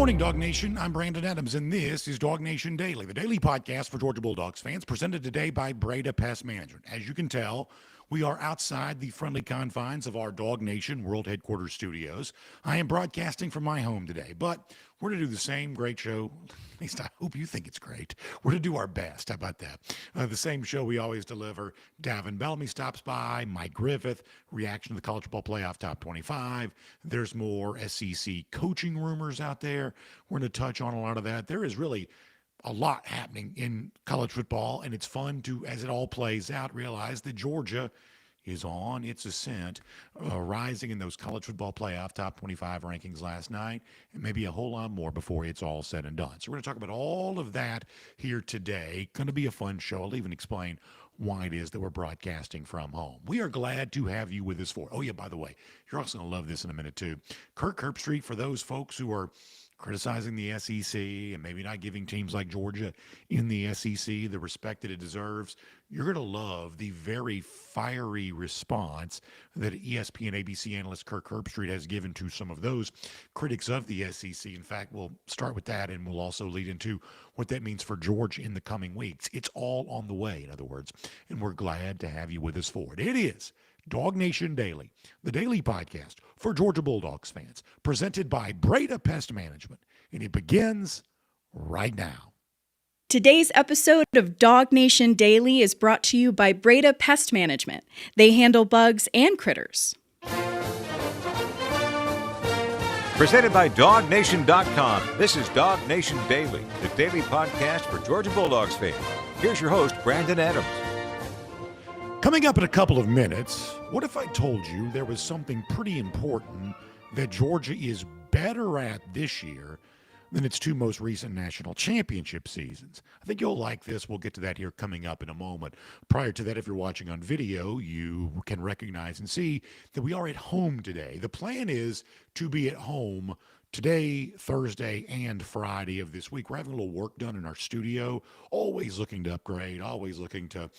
morning, Dog Nation. I'm Brandon Adams, and this is DawgNation Daily, the daily podcast for Georgia Bulldogs fans, presented today by Breda Pest Management. As you can tell, we are outside the friendly confines of our DawgNation World Headquarters studios. I am broadcasting from my home today, but we're going to do the same great show. At least I hope you think it's great. We're going to do our best. How about that? The same show we always deliver. Davin Bellamy stops by. Mike Griffith, reaction to the college football playoff top 25. There's more SEC coaching rumors out there. We're going to touch on a lot of that. There is really a lot happening in college football, and it's fun to, as it all plays out, realize that Georgia is on its ascent, rising in those college football playoff top 25 rankings last night, and maybe a whole lot more before it's all said and done. So we're going to talk about all of that here today. Going to be a fun show. I'll even explain why it is that we're broadcasting from home. We are glad to have you with us for. Oh, yeah, by the way, you're also going to love this in a minute, too. Kirk Herbstreit, for those folks who are criticizing the SEC and maybe not giving teams like Georgia in the SEC the respect that it deserves, you're going to love the very fiery response that ESPN ABC analyst Kirk Herbstreit has given to some of those critics of the SEC. In fact, we'll start with that, and we'll also lead into what that means for Georgia in the coming weeks. It's all on the way, in other words, and we're glad to have you with us for it. It is DawgNation Daily, the daily podcast for Georgia Bulldogs fans, presented by Breda Pest Management, and it begins right now. Today's episode of DawgNation Daily is brought to you by Breda Pest Management. They handle bugs and critters. Presented by DawgNation.com, this is DawgNation Daily, the daily podcast for Georgia Bulldogs fans. Here's your host, Brandon Adams. Coming up in a couple of minutes, what if I told you there was something pretty important that Georgia is better at this year than its two most recent national championship seasons? I think you'll like this. We'll get to that here coming up in a moment. Prior to that, if you're watching on video, you can recognize and see that we are at home today. The plan is to be at home today, Thursday, and Friday of this week. We're having a little work done in our studio, always looking to upgrade, always looking to,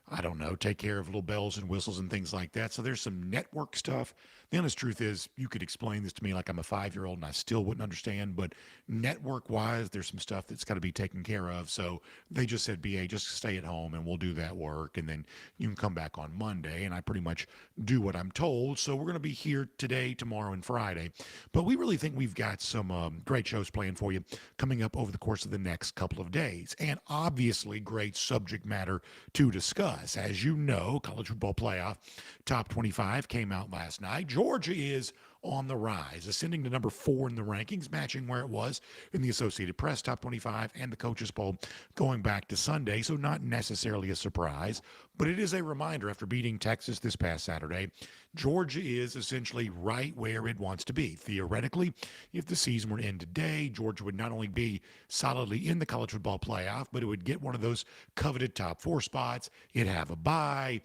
I don't know, take care of little bells and whistles and things like that. So there's some network stuff. The honest truth is, you could explain this to me like I'm a 5-year-old and I still wouldn't understand, but network-wise, there's some stuff that's got to be taken care of. So they just said, BA, just stay at home and we'll do that work, and then you can come back on Monday, and I pretty much do what I'm told. So we're going to be here today, tomorrow, and Friday. But we really think we've got some great shows planned for you coming up over the course of the next couple of days, and obviously great subject matter to discuss. As you know, college football playoff top 25 came out last night. Georgia is on the rise, ascending to number 4 in the rankings, matching where it was in the Associated Press top 25 and the coaches poll going back to Sunday. So not necessarily a surprise, but it is a reminder after beating Texas this past Saturday, Georgia is essentially right where it wants to be. Theoretically, if the season were to end today, Georgia would not only be solidly in the college football playoff, but it would get one of those coveted top 4 spots. It'd have a bye.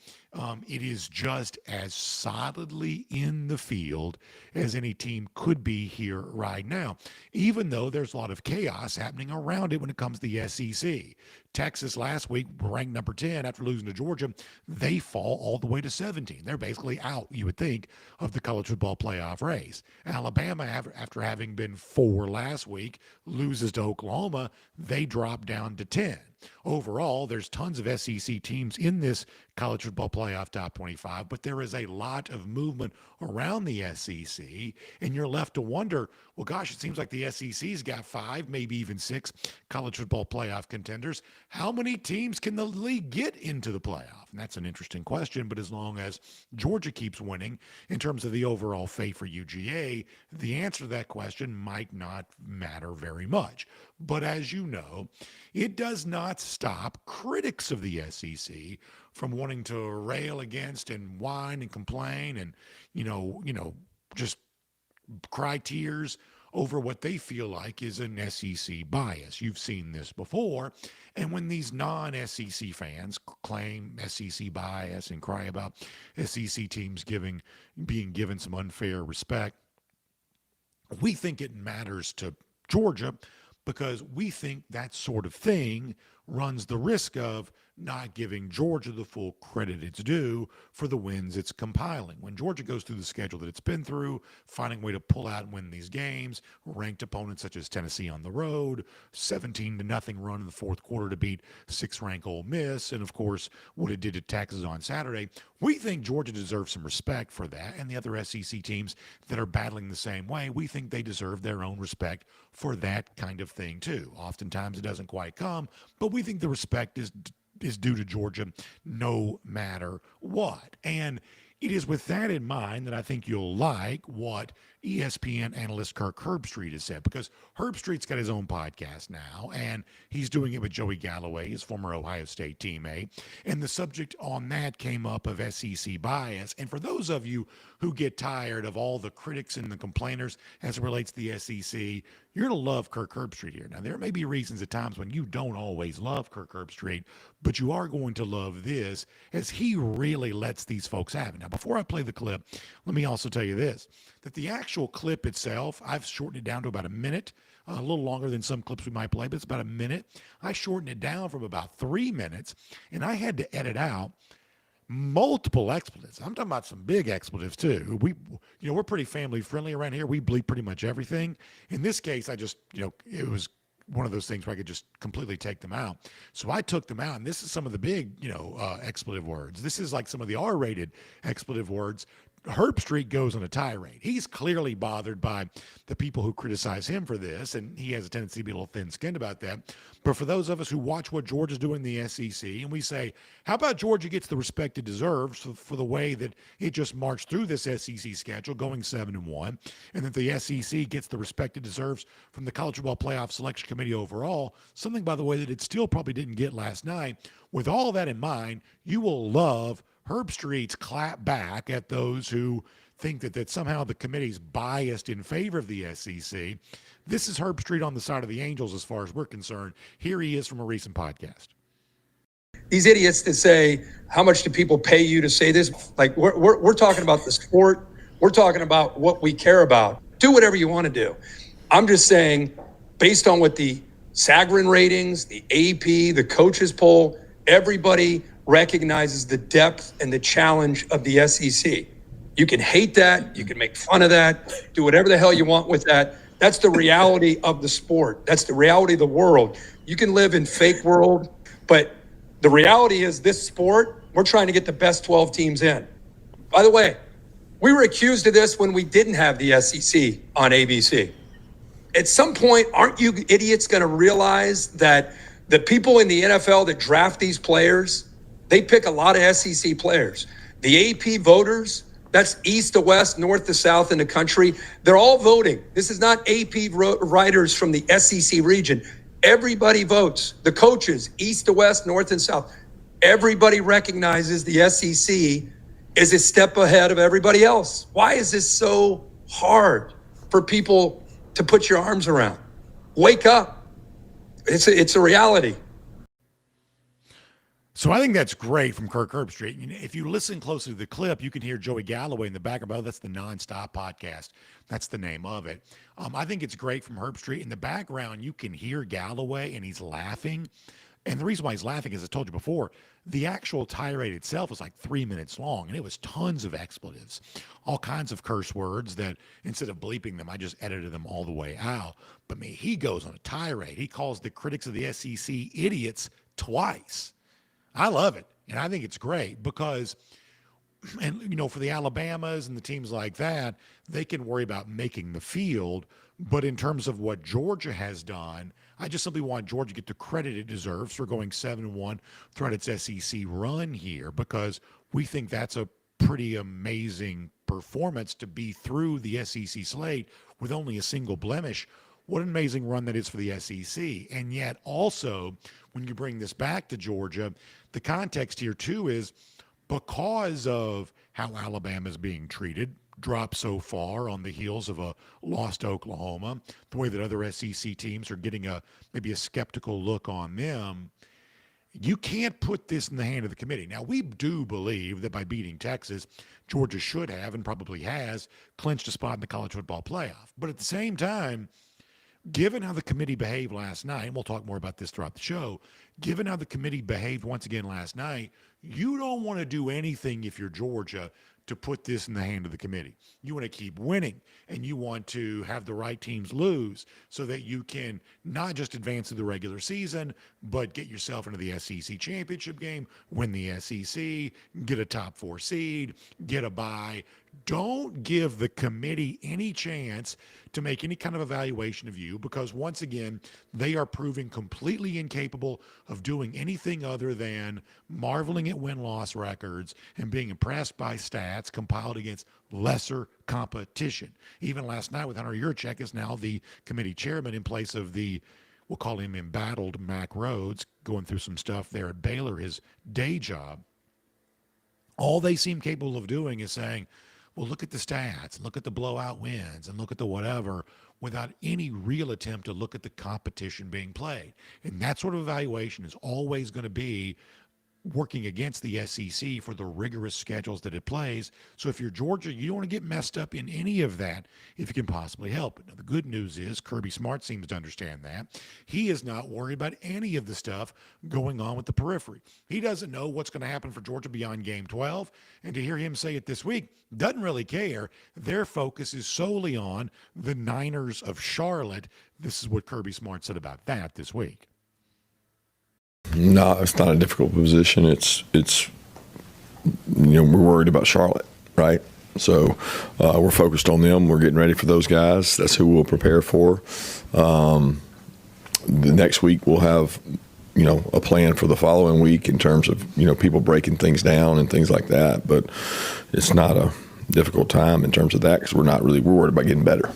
It is just as solidly in the field as any team could be here right now, even though there's a lot of chaos happening around it when it comes to the SEC. Texas last week ranked number 10 after losing to Georgia. They fall all the way to 17. They're basically out, you would think, of the college football playoff race. Alabama, after having been 4 last week, loses to Oklahoma. They drop down to 10. Overall, there's tons of SEC teams in this college football playoff top 25, but there is a lot of movement around the SEC, and you're left to wonder, well, gosh, it seems like the SEC's got 5, maybe even 6 college football playoff contenders. How many teams can the league get into the playoff? And that's an interesting question, but as long as Georgia keeps winning in terms of the overall fate for UGA, the answer to that question might not matter very much. But as you know, it does not stop critics of the SEC from wanting to rail against and whine and complain and, just cry tears over what they feel like is an SEC bias. You've seen this before. And when these non-SEC fans claim SEC bias and cry about SEC teams being given some unfair respect, we think it matters to Georgia because we think that sort of thing runs the risk of not giving Georgia the full credit it's due for the wins it's compiling. When Georgia goes through the schedule that it's been through, finding a way to pull out and win these games, ranked opponents such as Tennessee on the road, 17-0 run in the fourth quarter to beat 6th-ranked Ole Miss, and of course what it did to Texas on Saturday, we think Georgia deserves some respect for that, and the other SEC teams that are battling the same way, we think they deserve their own respect for that kind of thing too. Oftentimes it doesn't quite come, but we think the respect is due to Georgia no matter what. And it is with that in mind that I think you'll like what ESPN analyst Kirk Herbstreit has said, because Herbstreit's got his own podcast now, and he's doing it with Joey Galloway, his former Ohio State teammate. And the subject on that came up of SEC bias. And for those of you who get tired of all the critics and the complainers as it relates to the SEC, you're going to love Kirk Herbstreit here. Now, there may be reasons at times when you don't always love Kirk Herbstreit, but you are going to love this as he really lets these folks have it. Now, before I play the clip, let me also tell you this, that the actual clip itself, I've shortened it down to about a minute, a little longer than some clips we might play, but it's about a minute. I shortened it down from about 3 minutes, and I had to edit out multiple expletives. I'm talking about some big expletives too. We're pretty family friendly around here. We bleep pretty much everything. In this case, I just, it was one of those things where I could just completely take them out. So I took them out, and this is some of the big, expletive words. This is like some of the R-rated expletive words. Herbstreit goes on a tirade. He's clearly bothered by the people who criticize him for this, and he has a tendency to be a little thin-skinned about that. But for those of us who watch what Georgia's doing in the SEC, and we say, how about Georgia gets the respect it deserves for the way that it just marched through this SEC schedule, going 7-1, and that the SEC gets the respect it deserves from the College Football Playoff Selection Committee overall, something, by the way, that it still probably didn't get last night. With all that in mind, you will love Herbstreit's clap back at those who think that somehow the committee's biased in favor of the SEC. This is Herbstreit on the side of the Angels as far as we're concerned. Here he is from a recent podcast. These idiots that say, how much do people pay you to say this? Like, we're talking about the sport. We're talking about what we care about. Do whatever you want to do. I'm just saying, based on what the Sagarin ratings, the AP, the coaches poll, everybody recognizes the depth and the challenge of the SEC. You can hate that. You can make fun of that. Do whatever the hell you want with that. That's the reality of the sport. That's the reality of the world. You can live in fake world, but the reality is this sport, we're trying to get the best 12 teams in. By the way, we were accused of this when we didn't have the SEC on ABC. At some point, aren't you idiots going to realize that the people in the NFL that draft these players, they pick a lot of SEC players. The AP voters, that's east to west, north to south in the country, they're all voting. This is not AP writers from the SEC region. Everybody votes. The coaches, east to west, north and south. Everybody recognizes the SEC is a step ahead of everybody else. Why is this so hard for people to put your arms around? Wake up. It's a reality. So I think that's great from Kirk Herbstreit. If you listen closely to the clip, you can hear Joey Galloway in the background. Oh, that's the Nonstop podcast. That's the name of it. I think it's great from Herbstreit. In the background, you can hear Galloway, and he's laughing. And the reason why he's laughing, as I told you before, the actual tirade itself was like 3 minutes long, and it was tons of expletives, all kinds of curse words that instead of bleeping them, I just edited them all the way out. But he goes on a tirade. He calls the critics of the SEC idiots twice. I love it, and I think it's great because, for the Alabamas and the teams like that, they can worry about making the field. But in terms of what Georgia has done, I just simply want Georgia to get the credit it deserves for going 7-1 throughout its SEC run here, because we think that's a pretty amazing performance to be through the SEC slate with only a single blemish. What an amazing run that is for the SEC. And yet also, when you bring this back to Georgia, the context here too is because of how Alabama is being treated, dropped so far on the heels of a loss to Oklahoma, the way that other SEC teams are getting maybe a skeptical look on them, you can't put this in the hand of the committee. Now, we do believe that by beating Texas, Georgia should have and probably has clinched a spot in the college football playoff. But at the same time, given how the committee behaved last night, and we'll talk more about this throughout the show, given how the committee behaved once again last night, you don't want to do anything if you're Georgia to put this in the hand of the committee. You want to keep winning, and you want to have the right teams lose so that you can not just advance to the regular season, but get yourself into the SEC championship game, win the SEC, get a top 4 seed, get a bye. Don't give the committee any chance to make any kind of evaluation of you, because once again, they are proving completely incapable of doing anything other than marveling at win-loss records and being impressed by stats compiled against lesser competition. Even last night with Hunter Yurchek is now the committee chairman in place of the, we'll call him embattled Mack Rhodes, going through some stuff there at Baylor, his day job. All they seem capable of doing is saying, well, look at the stats, look at the blowout wins, and look at the whatever, without any real attempt to look at the competition being played. And that sort of evaluation is always going to be working against the SEC for the rigorous schedules that it plays. So if you're Georgia, you don't want to get messed up in any of that if you can possibly help it. Now, the good news is Kirby Smart seems to understand that. He is not worried about any of the stuff going on with the periphery. He doesn't know what's going to happen for Georgia beyond Game 12. And to hear him say it this week, doesn't really care. Their focus is solely on the Niners of Charlotte. This is what Kirby Smart said about that this week. No, it's not a difficult position. It's we're worried about Charlotte, right? So we're focused on them. We're getting ready for those guys. That's who we'll prepare for. The next week we'll have, a plan for the following week in terms of, people breaking things down and things like that. But it's not a difficult time in terms of that because we're worried about getting better.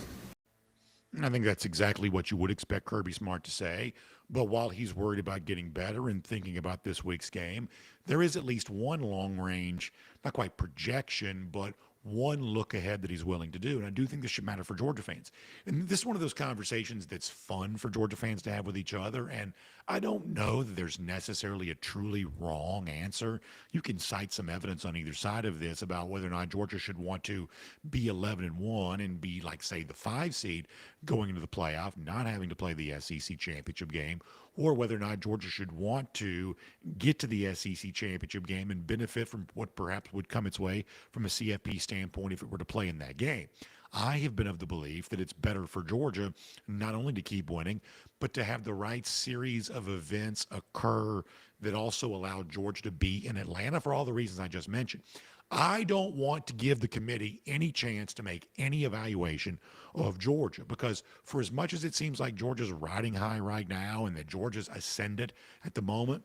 I think that's exactly what you would expect Kirby Smart to say. But while he's worried about getting better and thinking about this week's game, there is at least one long-range, not quite projection, but one look ahead that he's willing to do. And I do think this should matter for Georgia fans. And this is one of those conversations that's fun for Georgia fans to have with each other. And I don't know that there's necessarily a truly wrong answer. You can cite some evidence on either side of this about whether or not Georgia should want to be 11-1 and be like, say, the 5 seed going into the playoff, not having to play the SEC championship game, or whether or not Georgia should want to get to the SEC championship game and benefit from what perhaps would come its way from a CFP standpoint if it were to play in that game. I have been of the belief that it's better for Georgia not only to keep winning, but to have the right series of events occur that also allow Georgia to be in Atlanta for all the reasons I just mentioned. I don't want to give the committee any chance to make any evaluation of Georgia, because for as much as it seems like Georgia's riding high right now and that Georgia's ascendant at the moment,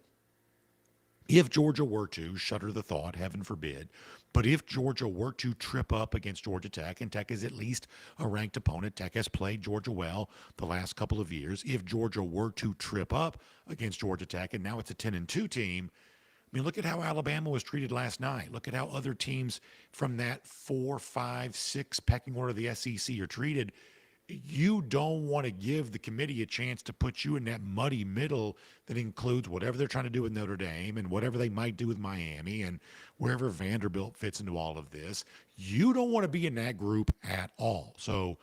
if Georgia were to, shudder the thought, heaven forbid, but if Georgia were to trip up against Georgia Tech, and Tech is at least a ranked opponent, Tech has played Georgia well the last couple of years, if Georgia were to trip up against Georgia Tech, and now it's a 10-2 team, I mean, look at how Alabama was treated last night. Look at how other teams from that 4, 5, 6 pecking order of the SEC are treated. You don't want to give the committee a chance to put you in that muddy middle that includes whatever they're trying to do with Notre Dame and whatever they might do with Miami and wherever Vanderbilt fits into all of this. You don't want to be in that group at all. So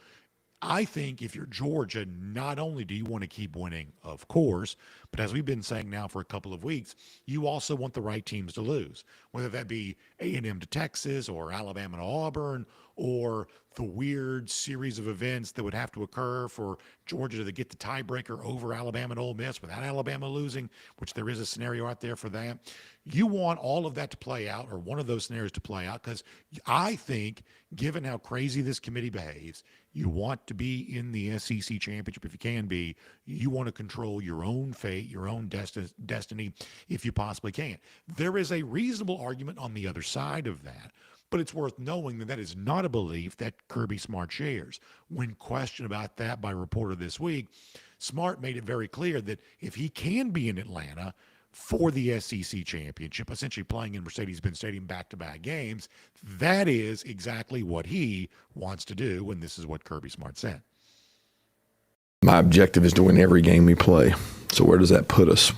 I think if you're Georgia, not only do you want to keep winning, of course, but as we've been saying now for a couple of weeks, you also want the right teams to lose, whether that be A&M to Texas or Alabama to Auburn or the weird series of events that would have to occur for Georgia to get the tiebreaker over Alabama and Ole Miss without Alabama losing, which there is a scenario out there for that. You want all of that to play out, or one of those scenarios to play out, because I think, given how crazy this committee behaves, you want to be in the SEC championship if you can be. You want to control your own fate, your own destiny, if you possibly can. There is a reasonable argument on the other side of that, but it's worth knowing that that is not a belief that Kirby Smart shares. When questioned about that by a reporter this week, Smart made it very clear that if he can be in Atlanta for the SEC championship, essentially playing in Mercedes-Benz Stadium back-to-back games, that is exactly what he wants to do, and this is what Kirby Smart said. My objective is to win every game we play. So where does that put us?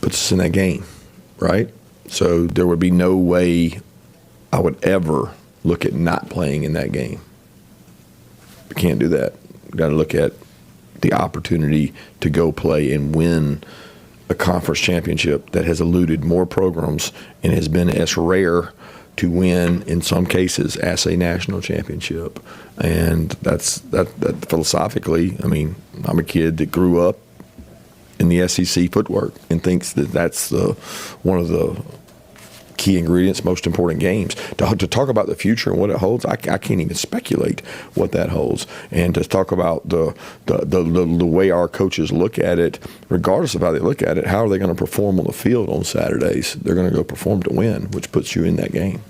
Puts us in that game, right? So there would be no way I would ever look at not playing in that game. We can't do that. We've got to look at the opportunity to go play and win a conference championship that has eluded more programs and has been as rare to win in some cases as a national championship. And that philosophically, I mean, I'm a kid that grew up in the SEC footwork and thinks that that's one of the key ingredients, most important games. To talk about the future and what it holds, I can't even speculate what that holds. And to talk about the way our coaches look at it, regardless of how they look at it, how are they going to perform on the field on Saturdays? They're going to go perform to win, which puts you in that game.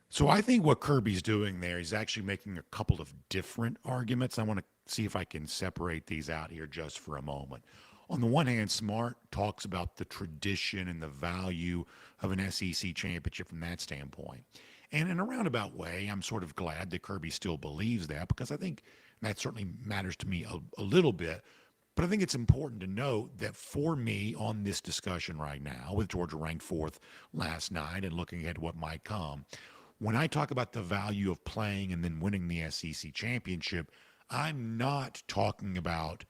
So I think what Kirby's doing there, he's actually making a couple of different arguments. I want to see if I can separate these out here just for a moment. On the one hand, Smart talks about the tradition and the value of an SEC championship from that standpoint. And in a roundabout way, I'm sort of glad that Kirby still believes that, because I think that certainly matters to me a little bit. But I think it's important to note that for me on this discussion right now, with Georgia ranked fourth last night and looking ahead to what might come, when I talk about the value of playing and then winning the SEC championship, I'm not talking about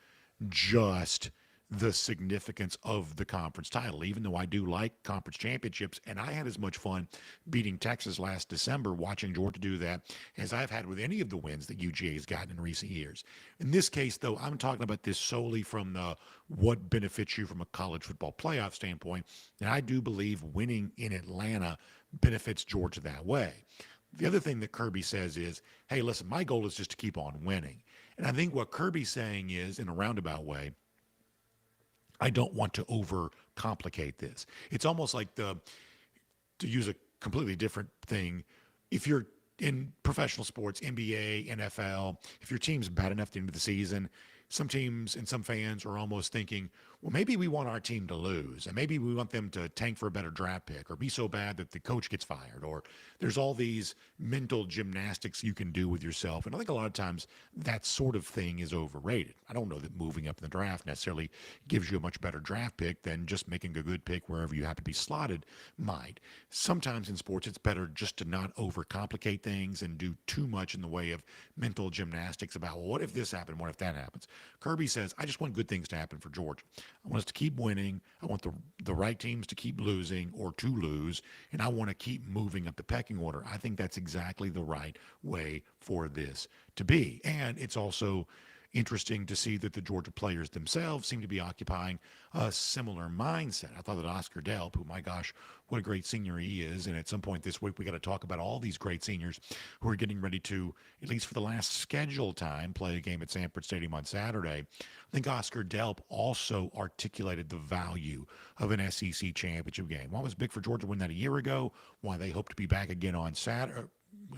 just the significance of the conference title, even though I do like conference championships. And I had as much fun beating Texas last December, watching Georgia do that, as I've had with any of the wins that UGA has gotten in recent years. In this case, though, I'm talking about this solely from the what benefits you from a college football playoff standpoint. And I do believe winning in Atlanta benefits Georgia that way. The other thing that Kirby says is, hey, listen, my goal is just to keep on winning. And I think what Kirby's saying is, in a roundabout way, I don't want to overcomplicate this. It's almost like to use a completely different thing, if you're in professional sports, NBA, NFL, if your team's bad enough at the end of the season, some teams and some fans are almost thinking, well, maybe we want our team to lose, and maybe we want them to tank for a better draft pick or be so bad that the coach gets fired, or there's all these mental gymnastics you can do with yourself. And I think a lot of times that sort of thing is overrated. I don't know that moving up in the draft necessarily gives you a much better draft pick than just making a good pick wherever you happen to be slotted might. Sometimes in sports, it's better just to not overcomplicate things and do too much in the way of mental gymnastics about, well, what if this happened? What if that happens? Kirby says, I just want good things to happen for Georgia. I want us to keep winning. I want the right teams to keep losing or to lose, and I want to keep moving up the pecking order. I think that's exactly the right way for this to be. And it's also interesting to see that the Georgia players themselves seem to be occupying a similar mindset. I thought that Oscar Delp, who, my gosh, what a great senior he is, and at some point this week we got to talk about all these great seniors who are getting ready to, at least for the last scheduled time, play a game at Sanford Stadium on Saturday. I think Oscar Delp also articulated the value of an SEC championship game. Why it was big for Georgia to win that a year ago, why they hope to be back again on Saturday,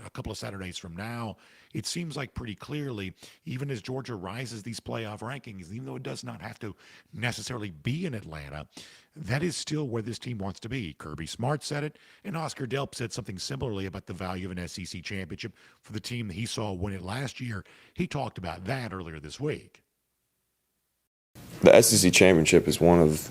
a couple of Saturdays from now. It seems like pretty clearly, even as Georgia rises these playoff rankings, even though it does not have to necessarily be in Atlanta, that is still where this team wants to be. Kirby Smart said it, and Oscar Delp said something similarly about the value of an SEC championship for the team that he saw win it last year. He talked about that earlier this week. The SEC championship is one of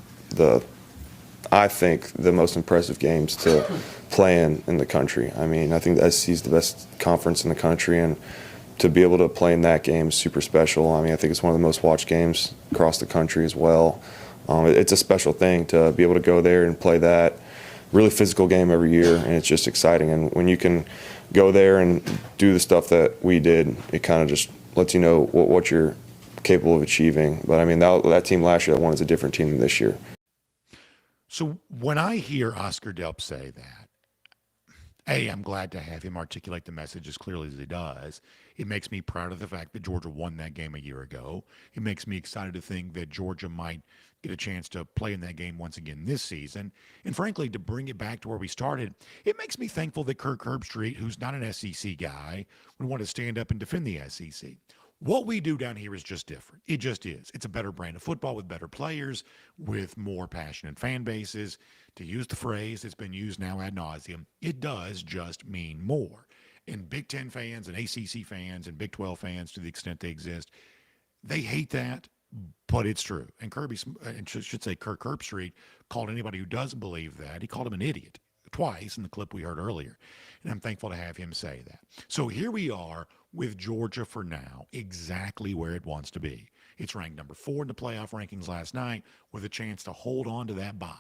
I think, the most impressive games to play in the country. I mean, I think the SEC is the best conference in the country, and to be able to play in that game is super special. I mean, I think it's one of the most watched games across the country as well. It's a special thing to be able to go there and play that really physical game every year, and it's just exciting. And when you can go there and do the stuff that we did, it kind of just lets you know what you're capable of achieving. But I mean, that team last year that won is a different team than this year. So when I hear Oscar Delp say that, I'm glad to have him articulate the message as clearly as he does. It makes me proud of the fact that Georgia won that game a year ago. It makes me excited to think that Georgia might get a chance to play in that game once again this season. And frankly, to bring it back to where we started, it makes me thankful that Kirk Herbstreit, who's not an SEC guy, would want to stand up and defend the SEC. What we do down here is just different. It just is. It's a better brand of football with better players, with more passionate fan bases. To use the phrase that's been used now ad nauseum, it does just mean more. And Big Ten fans and ACC fans and Big 12 fans, to the extent they exist, they hate that, but it's true. And Kirk Herbstreit called anybody who doesn't believe that, he called him an idiot twice in the clip we heard earlier. And I'm thankful to have him say that. So here we are with Georgia for now, exactly where it wants to be. It's ranked number 4 in the playoff rankings last night with a chance to hold on to that bye.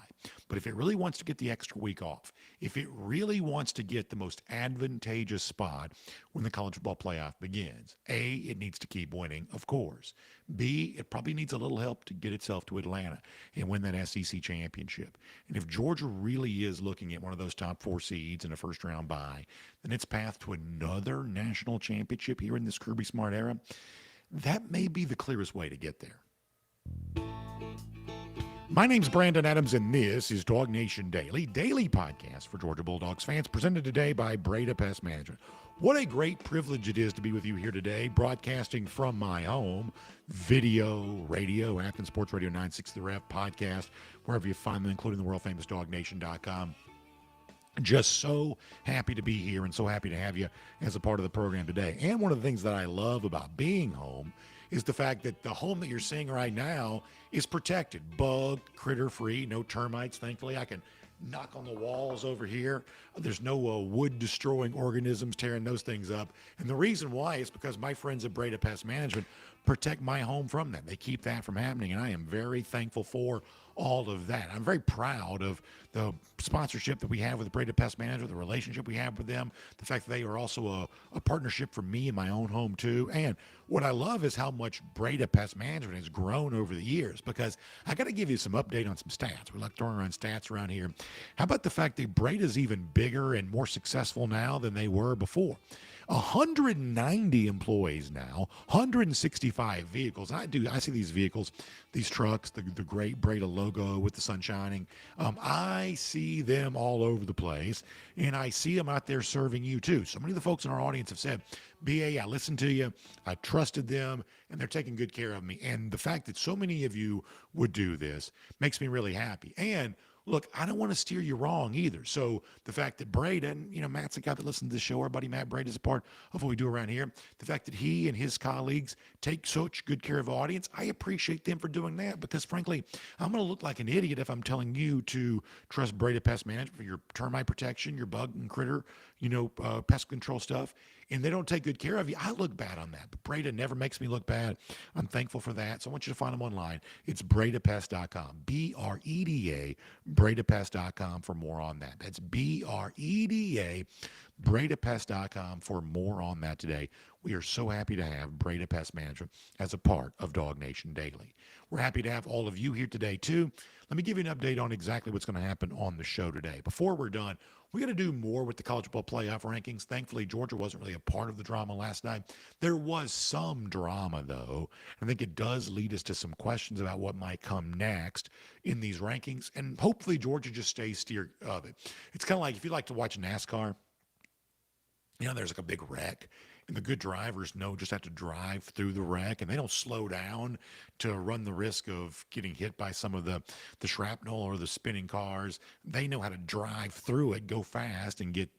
But if it really wants to get the extra week off, if it really wants to get the most advantageous spot when the college football playoff begins, A, it needs to keep winning, of course. B, it probably needs a little help to get itself to Atlanta and win that SEC championship. And if Georgia really is looking at one of those top 4 seeds in a first-round bye, then its path to another national championship here in this Kirby Smart era, that may be the clearest way to get there. My name's Brandon Adams, and this is DawgNation Daily podcast for Georgia Bulldogs fans, presented today by Breda Pest Management. What a great privilege it is to be with you here today, broadcasting from my home, video, radio, Athens Sports Radio 960 The Ref, podcast, wherever you find them, including the world-famous DawgNation.com. Just so happy to be here and so happy to have you as a part of the program today. And one of the things that I love about being home is the fact that the home that you're seeing right now is protected, bug, critter-free, no termites, thankfully. I can knock on the walls over here. There's no wood-destroying organisms tearing those things up. And the reason why is because my friends at Breda Pest Management protect my home from that. They keep that from happening, and I am very thankful for all of that. I'm very proud of the sponsorship that we have with Breda Pest Management, the relationship we have with them, the fact that they are also a partnership for me in my own home too. And what I love is how much Breda Pest Management has grown over the years, because I got to give you some update on some stats. We like throwing around stats around here. How about the fact that Breda's even bigger and more successful now than they were before? 190 employees now, 165 vehicles. And I see these vehicles, these trucks, the great Breda logo with the sun shining. I see them all over the place, and I see them out there serving you too. So many of the folks in our audience have said, BA, I listened to you, I trusted them, and they're taking good care of me. And the fact that so many of you would do this makes me really happy. And look, I don't want to steer you wrong either. So the fact that Breda, and Matt's the guy that listens to the show, our buddy Matt Breda is a part of what we do around here. The fact that he and his colleagues take such good care of the audience, I appreciate them for doing that, because frankly, I'm going to look like an idiot if I'm telling you to trust Breda Pest Management for your termite protection, your bug and critter, pest control stuff, and they don't take good care of you. I look bad on that, but Breda never makes me look bad. I'm thankful for that. So I want you to find them online. It's BredaPest.com, BREDA, BredaPest.com for more on that. That's BREDA, BredaPest.com for more on that today. We are so happy to have Breda Pest Management as a part of DawgNation Daily. We're happy to have all of you here today, too. Let me give you an update on exactly what's going to happen on the show today. Before we're done, we got to do more with the college football playoff rankings. Thankfully, Georgia wasn't really a part of the drama last night. There was some drama, though. I think it does lead us to some questions about what might come next in these rankings, and hopefully Georgia just stays steer of it. It's kind of like if you like to watch NASCAR, there's like a big wreck, and the good drivers just have to drive through the wreck, and they don't slow down to run the risk of getting hit by some of the shrapnel or the spinning cars. They know how to drive through it, go fast, and get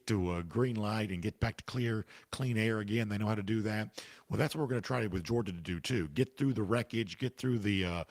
to a green light and get back to clean air again. They know how to do that. Well, that's what we're going to try with Georgia to do too. Get through the wreckage, get through the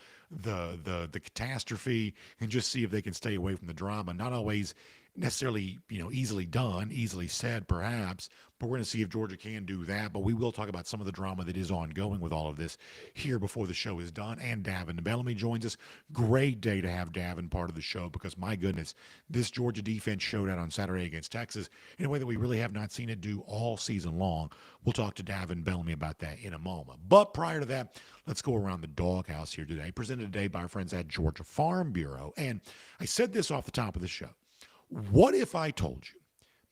catastrophe, and just see if they can stay away from the drama. Not always necessarily, easily done, easily said perhaps, but we're going to see if Georgia can do that. But we will talk about some of the drama that is ongoing with all of this here before the show is done. And Davin Bellamy joins us. Great day to have Davin part of the show, because my goodness, this Georgia defense showed out on Saturday against Texas in a way that we really have not seen it do all season long. We'll talk to Davin Bellamy about that in a moment. But prior to that, let's go around the doghouse here today, presented today by our friends at Georgia Farm Bureau. And I said this off the top of the show. What if I told you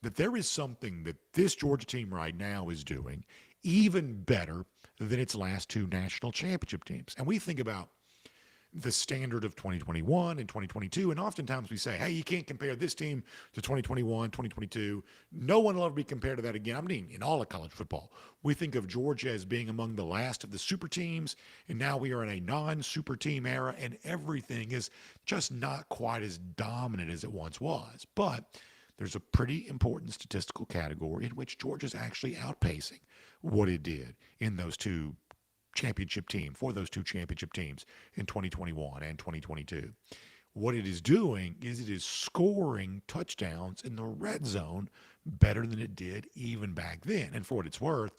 that there is something that this Georgia team right now is doing even better than its last 2 national championship teams? And we think about the standard of 2021 and 2022, and oftentimes we say, hey, you can't compare this team to 2021, 2022. No one will ever be compared to that again. I mean, in all of college football, we think of Georgia as being among the last of the super teams, and now we are in a non-super team era, and everything is just not quite as dominant as it once was. But there's a pretty important statistical category in which Georgia's actually outpacing what it did in those 2 championship team for those 2 championship teams in 2021 and 2022. What it is doing is it is scoring touchdowns in the red zone better than it did even back then. And for what it's worth,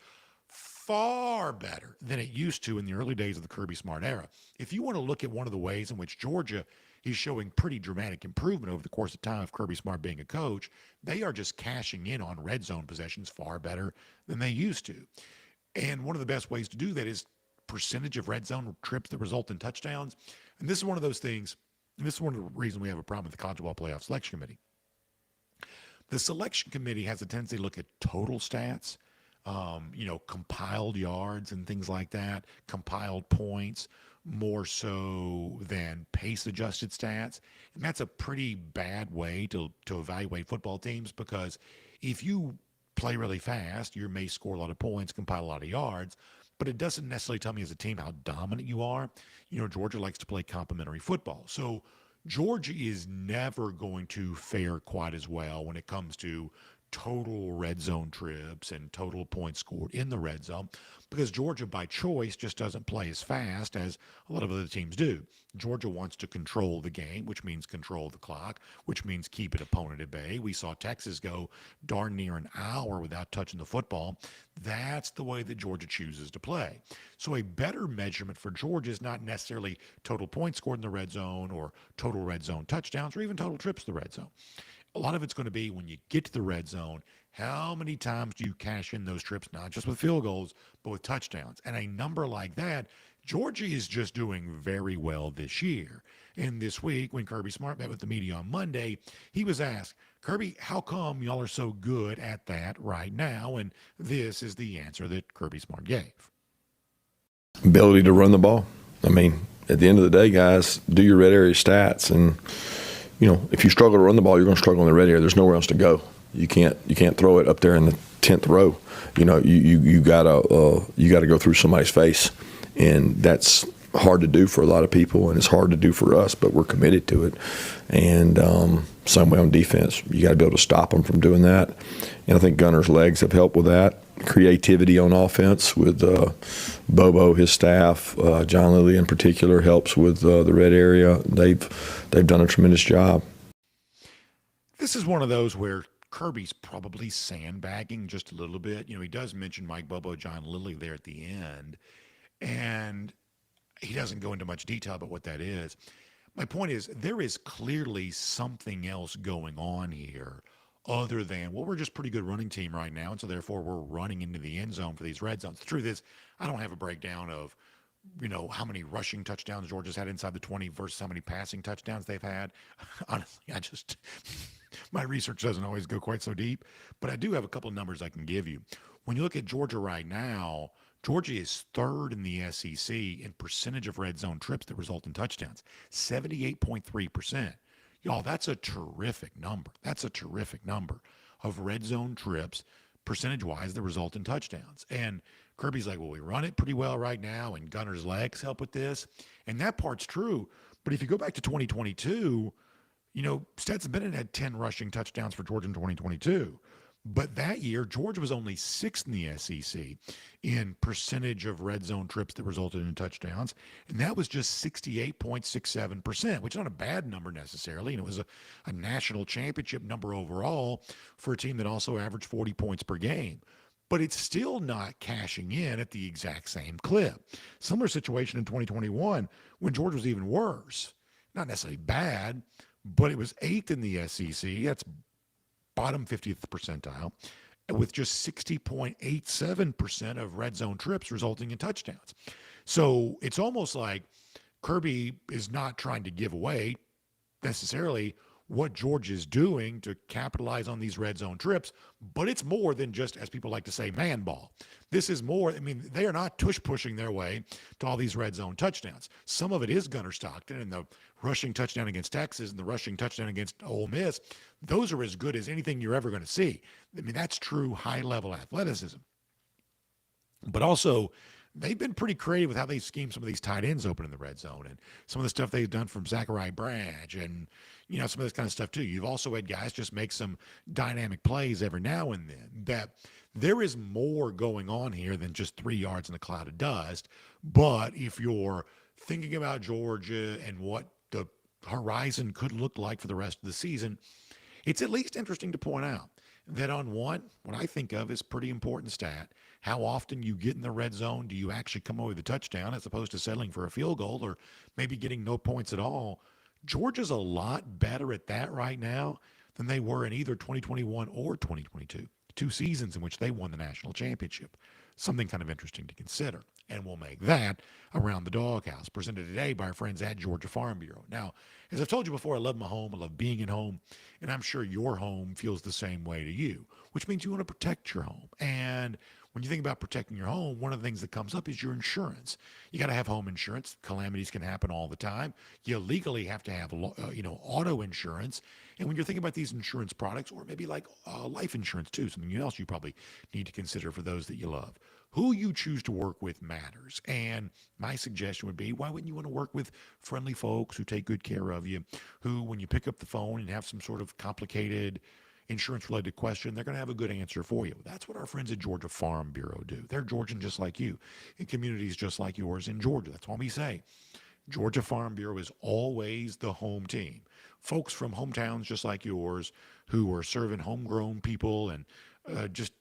far better than it used to in the early days of the Kirby Smart era. If you want to look at one of the ways in which Georgia is showing pretty dramatic improvement over the course of time of Kirby Smart being a coach, they are just cashing in on red zone possessions far better than they used to. And one of the best ways to do that is percentage of red zone trips that result in touchdowns. And this is one of those things, and this is one of the reasons we have a problem with the College Football Playoff Selection Committee. The selection committee has a tendency to look at total stats, compiled yards and things like that, compiled points, more so than pace-adjusted stats. And that's a pretty bad way to evaluate football teams, because if you play really fast, you may score a lot of points, compile a lot of yards, but it doesn't necessarily tell me as a team how dominant you are. Georgia likes to play complementary football. So Georgia is never going to fare quite as well when it comes to total red zone trips and total points scored in the red zone, because Georgia by choice just doesn't play as fast as a lot of other teams do. Georgia wants to control the game, which means control the clock, which means keep an opponent at bay. We saw Texas go darn near an hour without touching the football. That's the way that Georgia chooses to play. So a better measurement for Georgia is not necessarily total points scored in the red zone or total red zone touchdowns or even total trips to the red zone. A lot of it's going to be when you get to the red zone, how many times do you cash in those trips, not just with field goals, but with touchdowns? And a number like that, Georgia is just doing very well this year. And this week, when Kirby Smart met with the media on Monday, he was asked, Kirby, how come y'all are so good at that right now? And this is the answer that Kirby Smart gave. Ability to run the ball. I mean, at the end of the day, guys, do your red area stats, and if you struggle to run the ball, you're going to struggle in the red area. There's nowhere else to go. You can't throw it up there in the 10th row. You gotta go through somebody's face, and that's hard to do for a lot of people, and it's hard to do for us. But we're committed to it. And same way on defense, you got to be able to stop them from doing that. And I think Gunner's legs have helped with that. Creativity on offense with Bobo, his staff, John Lilly in particular helps with the red area. They've done a tremendous job. This is one of those where Kirby's probably sandbagging just a little bit. He does mention Mike Bobo, John Lilly there at the end, and he doesn't go into much detail about what that is. My point is, there is clearly something else going on here other than, well, we're just a pretty good running team right now, and so therefore we're running into the end zone for these red zones. The truth is, I don't have a breakdown of, how many rushing touchdowns Georgia's had inside the 20 versus how many passing touchdowns they've had. Honestly, my research doesn't always go quite so deep, but I do have a couple of numbers I can give you. When you look at Georgia right now, Georgia is third in the SEC in percentage of red zone trips that result in touchdowns, 78.3%. Y'all, that's a terrific number. That's a terrific number of red zone trips, percentage-wise, that result in touchdowns. And Kirby's like, well, we run it pretty well right now, and Gunner's legs help with this. And that part's true. But if you go back to 2022, Stetson Bennett had 10 rushing touchdowns for Georgia in 2022. But that year, Georgia was only sixth in the SEC in percentage of red zone trips that resulted in touchdowns. And that was just 68.67%, which is not a bad number necessarily. And it was a national championship number overall for a team that also averaged 40 points per game. But it's still not cashing in at the exact same clip. Similar situation in 2021 when Georgia was even worse. Not necessarily bad, but it was eighth in the SEC. That's bottom 50th percentile, with just 60.87% of red zone trips resulting in touchdowns. So it's almost like Kirby is not trying to give away necessarily what Georgia's doing to capitalize on these red zone trips, but it's more than just, as people like to say, man ball. This is more, they are not tush pushing their way to all these red zone touchdowns. Some of it is Gunner Stockton, and the rushing touchdown against Texas and the rushing touchdown against Ole Miss. Those are as good as anything you're ever going to see. That's true high-level athleticism. But also, they've been pretty creative with how they scheme some of these tight ends open in the red zone, and some of the stuff they've done from Zachariah Branch and, some of this kind of stuff too. You've also had guys just make some dynamic plays every now and then. That there is more going on here than just 3 yards in a cloud of dust. But if you're thinking about Georgia and what the horizon could look like for the rest of the season, it's at least interesting to point out that on what I think of is pretty important stat, how often you get in the red zone, do you actually come away with a touchdown as opposed to settling for a field goal or maybe getting no points at all. Georgia's a lot better at that right now than they were in either 2021 or 2022, 2 seasons in which they won the national championship. Something kind of interesting to consider. And we'll make that Around the Doghouse, presented today by our friends at Georgia Farm Bureau. Now, as I've told you before, I love my home. I love being at home. And I'm sure your home feels the same way to you, which means you want to protect your home. And when you think about protecting your home, one of the things that comes up is your insurance. You got to have home insurance. Calamities can happen all the time. You legally have to have, auto insurance. And when you're thinking about these insurance products, or maybe like life insurance too, something else you probably need to consider for those that you love, who you choose to work with matters. And my suggestion would be, why wouldn't you want to work with friendly folks who take good care of you, who, when you pick up the phone and have some sort of complicated insurance-related question, they're going to have a good answer for you. That's what our friends at Georgia Farm Bureau do. They're Georgian just like you, in communities just like yours in Georgia. That's why we say Georgia Farm Bureau is always the home team. Folks from hometowns just like yours who are serving homegrown people and just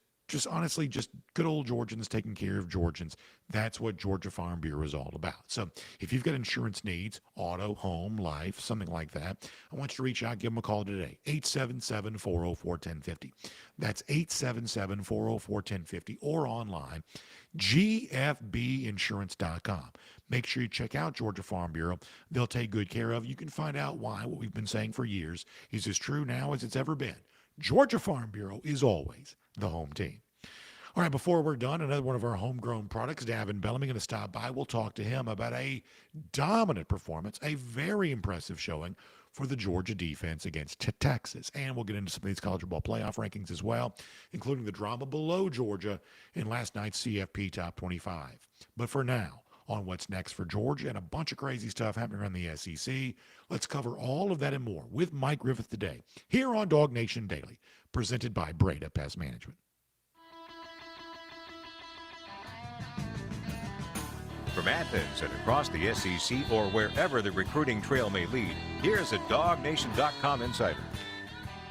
honestly, just good old Georgians taking care of Georgians. That's what Georgia Farm Bureau is all about. So if you've got insurance needs, auto, home, life, something like that, I want you to reach out, give them a call today, 877-404-1050. That's 877-404-1050 or online, gfbinsurance.com. Make sure you check out Georgia Farm Bureau. They'll take good care of you. You can find out why what we've been saying for years is as true now as it's ever been. Georgia Farm Bureau is always the home team. All right, before we're done, another one of our homegrown products, Davin Bellamy, going to stop by. We'll talk to him about a dominant performance, a very impressive showing for the Georgia defense against Texas. And we'll get into some of these college football playoff rankings as well, including the drama below Georgia in last night's CFP Top 25. But for now, on what's next for Georgia and a bunch of crazy stuff happening around the SEC, let's cover all of that and more with Mike Griffith today, here on DawgNation Daily, presented by Breda Pest Management. From Athens and across the SEC or wherever the recruiting trail may lead, here's a DawgNation.com insider.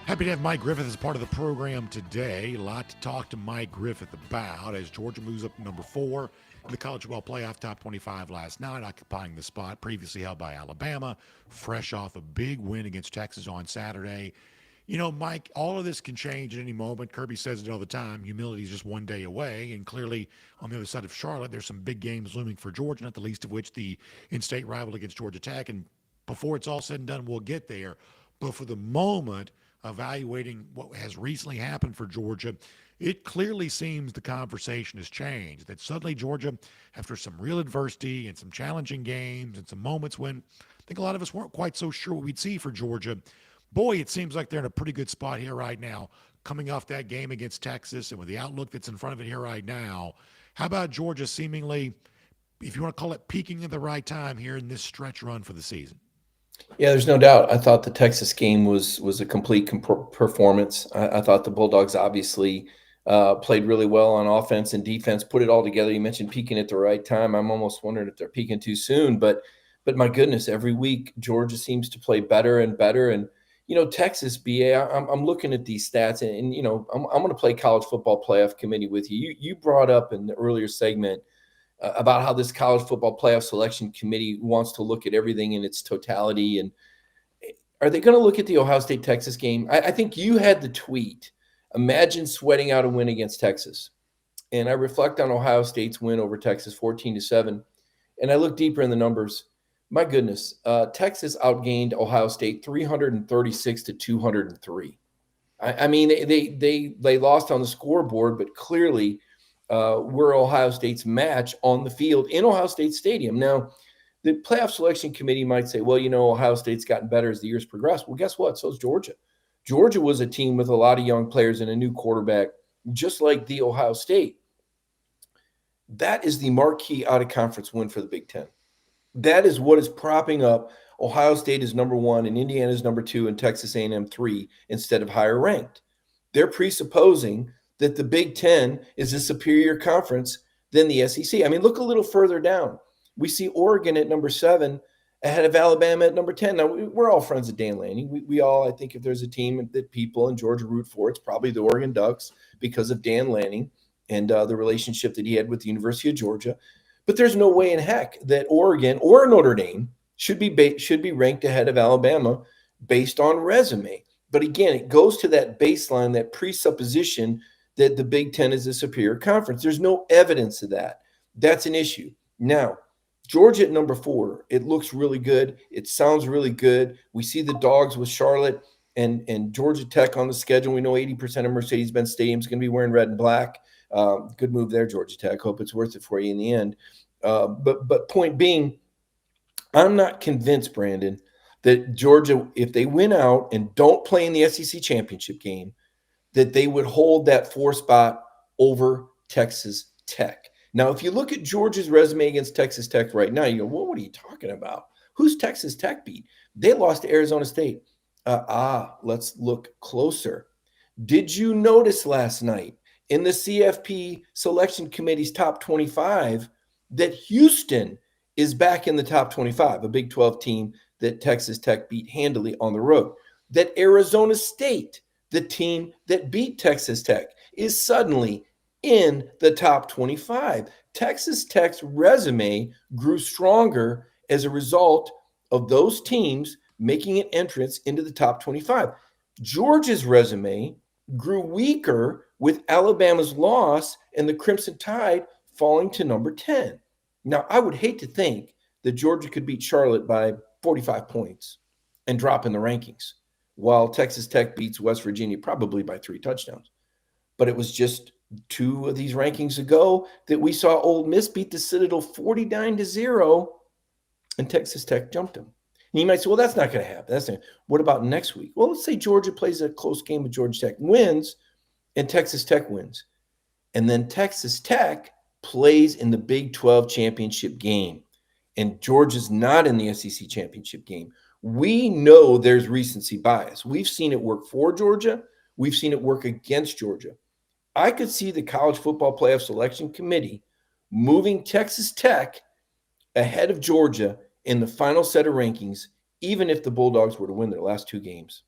Happy to have Mike Griffith as part of the program today. A lot to talk to Mike Griffith about as Georgia moves up to number 4 in the college football playoff top 25 last night, occupying the spot previously held by Alabama, fresh off a big win against Texas on Saturday. You know, Mike, all of this can change at any moment. Kirby says it all the time. Humility is just one day away. And clearly, on the other side of Charlotte, there's some big games looming for Georgia, not the least of which the in-state rival against Georgia Tech. And before it's all said and done, we'll get there. But for the moment, evaluating what has recently happened for Georgia, it clearly seems the conversation has changed. That suddenly Georgia, after some real adversity and some challenging games and some moments when I think a lot of us weren't quite so sure what we'd see for Georgia, boy, it seems like they're in a pretty good spot here right now, coming off that game against Texas and with the outlook that's in front of it here right now. How about Georgia seemingly, if you want to call it, peaking at the right time here in this stretch run for the season? Yeah, there's no doubt. I thought the Texas game was a complete performance. I thought the Bulldogs obviously played really well on offense and defense, put it all together. You mentioned peaking at the right time. I'm almost wondering if they're peaking too soon. But my goodness, every week Georgia seems to play better and better. And you know, Texas, BA, I'm looking at these stats, and you know, I'm going to play college football playoff committee with you. You brought up in the earlier segment about how this college football playoff selection committee wants to look at everything in its totality. And are they going to look at the Ohio State-Texas game? I think you had the tweet, imagine sweating out a win against Texas. And I reflect on Ohio State's win over Texas, 14-7. And I look deeper in the numbers. My goodness, Texas outgained Ohio State 336-203. I mean, they lost on the scoreboard, but clearly were Ohio State's match on the field in Ohio State Stadium. Now, the playoff selection committee might say, well, you know, Ohio State's gotten better as the years progress. Well, guess what? So is Georgia. Georgia was a team with a lot of young players and a new quarterback, just like the Ohio State. That is the marquee out-of-conference win for the Big Ten. That is what is propping up Ohio State is number 1 and Indiana is number 2 and Texas A&M 3 instead of higher ranked. They're presupposing that the Big Ten is a superior conference than the SEC. I mean, look a little further down. We see Oregon at number 7 ahead of Alabama at number 10. Now, we're all friends of Dan Lanning. We all, I think if there's a team that people in Georgia root for, it's probably the Oregon Ducks because of Dan Lanning and the relationship that he had with the University of Georgia. But there's no way in heck that Oregon or Notre Dame should be ranked ahead of Alabama based on resume. But again, it goes to that baseline, that presupposition that the Big Ten is a superior conference. There's no evidence of that. That's an issue. Now, Georgia at number 4, it looks really good. It sounds really good. We see the Dogs with Charlotte and Georgia Tech on the schedule. We know 80% of Mercedes-Benz Stadium is going to be wearing red and black. Good move there, Georgia Tech. Hope it's worth it for you in the end. But point being, I'm not convinced, Brandon, that Georgia, if they win out and don't play in the SEC championship game, that they would hold that 4 spot over Texas Tech. Now, if you look at Georgia's resume against Texas Tech right now, you go, well, what are you talking about? Who's Texas Tech beat? They lost to Arizona State. Let's look closer. Did you notice last night in the CFP selection committee's top 25 that Houston is back in the top 25, a Big 12 team that Texas Tech beat handily on the road? That Arizona State, the team that beat Texas Tech, is suddenly in the top 25. Texas Tech's resume grew stronger as a result of those teams making an entrance into the top 25. Georgia's resume grew weaker with Alabama's loss and the Crimson Tide falling to number 10. Now, I would hate to think that Georgia could beat Charlotte by 45 points and drop in the rankings, while Texas Tech beats West Virginia probably by 3 touchdowns. But it was just 2 of these rankings ago that we saw Ole Miss beat the Citadel 49-0, and Texas Tech jumped them. And you might say, well, that's not going to happen. What about next week? Well, let's say Georgia plays a close game with Georgia Tech, wins, and Texas Tech wins. And then Texas Tech plays in the Big 12 championship game, and Georgia's not in the SEC championship game. We know there's recency bias. We've seen it work for Georgia. We've seen it work against Georgia. I could see the College Football Playoff Selection Committee moving Texas Tech ahead of Georgia in the final set of rankings, even if the Bulldogs were to win their last 2 games.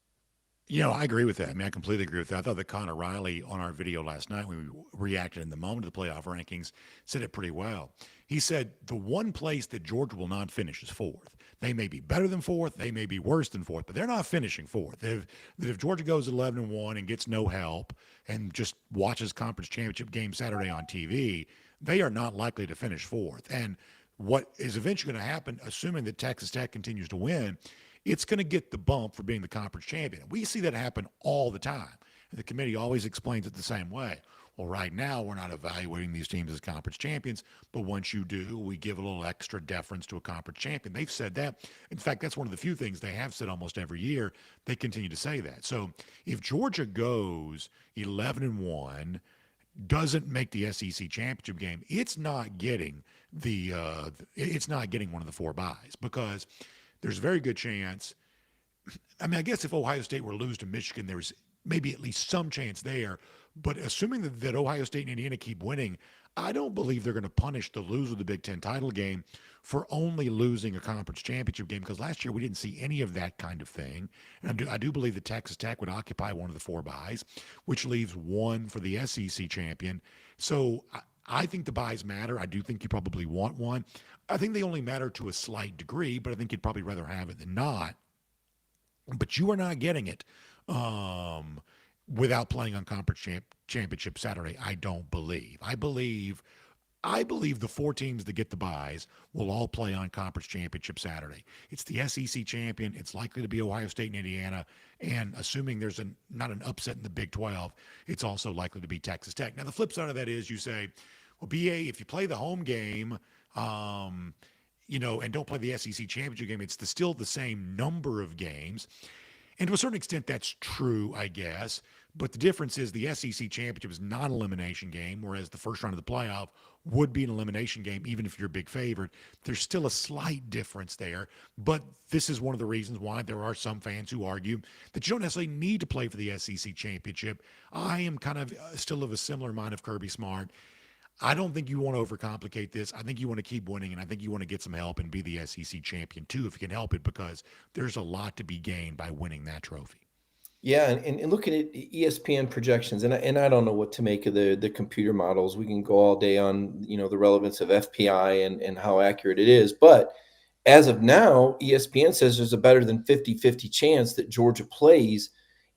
I agree with that. I completely agree with that. I thought that Connor Riley on our video last night, when we reacted in the moment to the playoff rankings, said it pretty well. He said the one place that Georgia will not finish is 4th. They may be better than 4th. They may be worse than 4th, but they're not finishing 4th. If Georgia goes 11-1 and gets no help and just watches conference championship game Saturday on TV, they are not likely to finish 4th. And what is eventually going to happen, assuming that Texas Tech continues to win, it's going to get the bump for being the conference champion. We see that happen all the time. And the committee always explains it the same way. Well, right now, we're not evaluating these teams as conference champions, but once you do, we give a little extra deference to a conference champion. They've said that. In fact, that's one of the few things they have said almost every year. They continue to say that. So if Georgia goes 11-1, doesn't make the SEC championship game, it's not getting one of the 4 byes, because there's a very good chance. I guess if Ohio State were to lose to Michigan, there's maybe at least some chance there. But assuming that Ohio State and Indiana keep winning, I don't believe they're going to punish the loser of the Big Ten title game for only losing a conference championship game, because last year we didn't see any of that kind of thing. And I do believe that Texas Tech would occupy one of the 4 byes, which leaves one for the SEC champion. So I think the byes matter. I do think you probably want one. I think they only matter to a slight degree, but I think you'd probably rather have it than not. But you are not getting it without playing on conference championship Saturday, I don't believe. I believe the 4 teams that get the byes will all play on conference championship Saturday. It's the SEC champion. It's likely to be Ohio State and Indiana. And assuming there's not an upset in the Big 12, it's also likely to be Texas Tech. Now, the flip side of that is you say, well, BA, if you play the home game, and don't play the SEC championship game, it's still the same number of games. And to a certain extent, that's true, I guess. But the difference is the SEC championship is not an elimination game, whereas the first round of the playoff would be an elimination game, even if you're a big favorite. There's still a slight difference there. But this is one of the reasons why there are some fans who argue that you don't necessarily need to play for the SEC championship. I am kind of still of a similar mind of Kirby Smart. I don't think you want to overcomplicate this. I think you want to keep winning, and I think you want to get some help and be the SEC champion too, if you can help it, because there's a lot to be gained by winning that trophy. Yeah, and looking at ESPN projections, and I don't know what to make of the computer models. We can go all day on the relevance of FPI and how accurate it is, but as of now, ESPN says there's a better than 50-50 chance that Georgia plays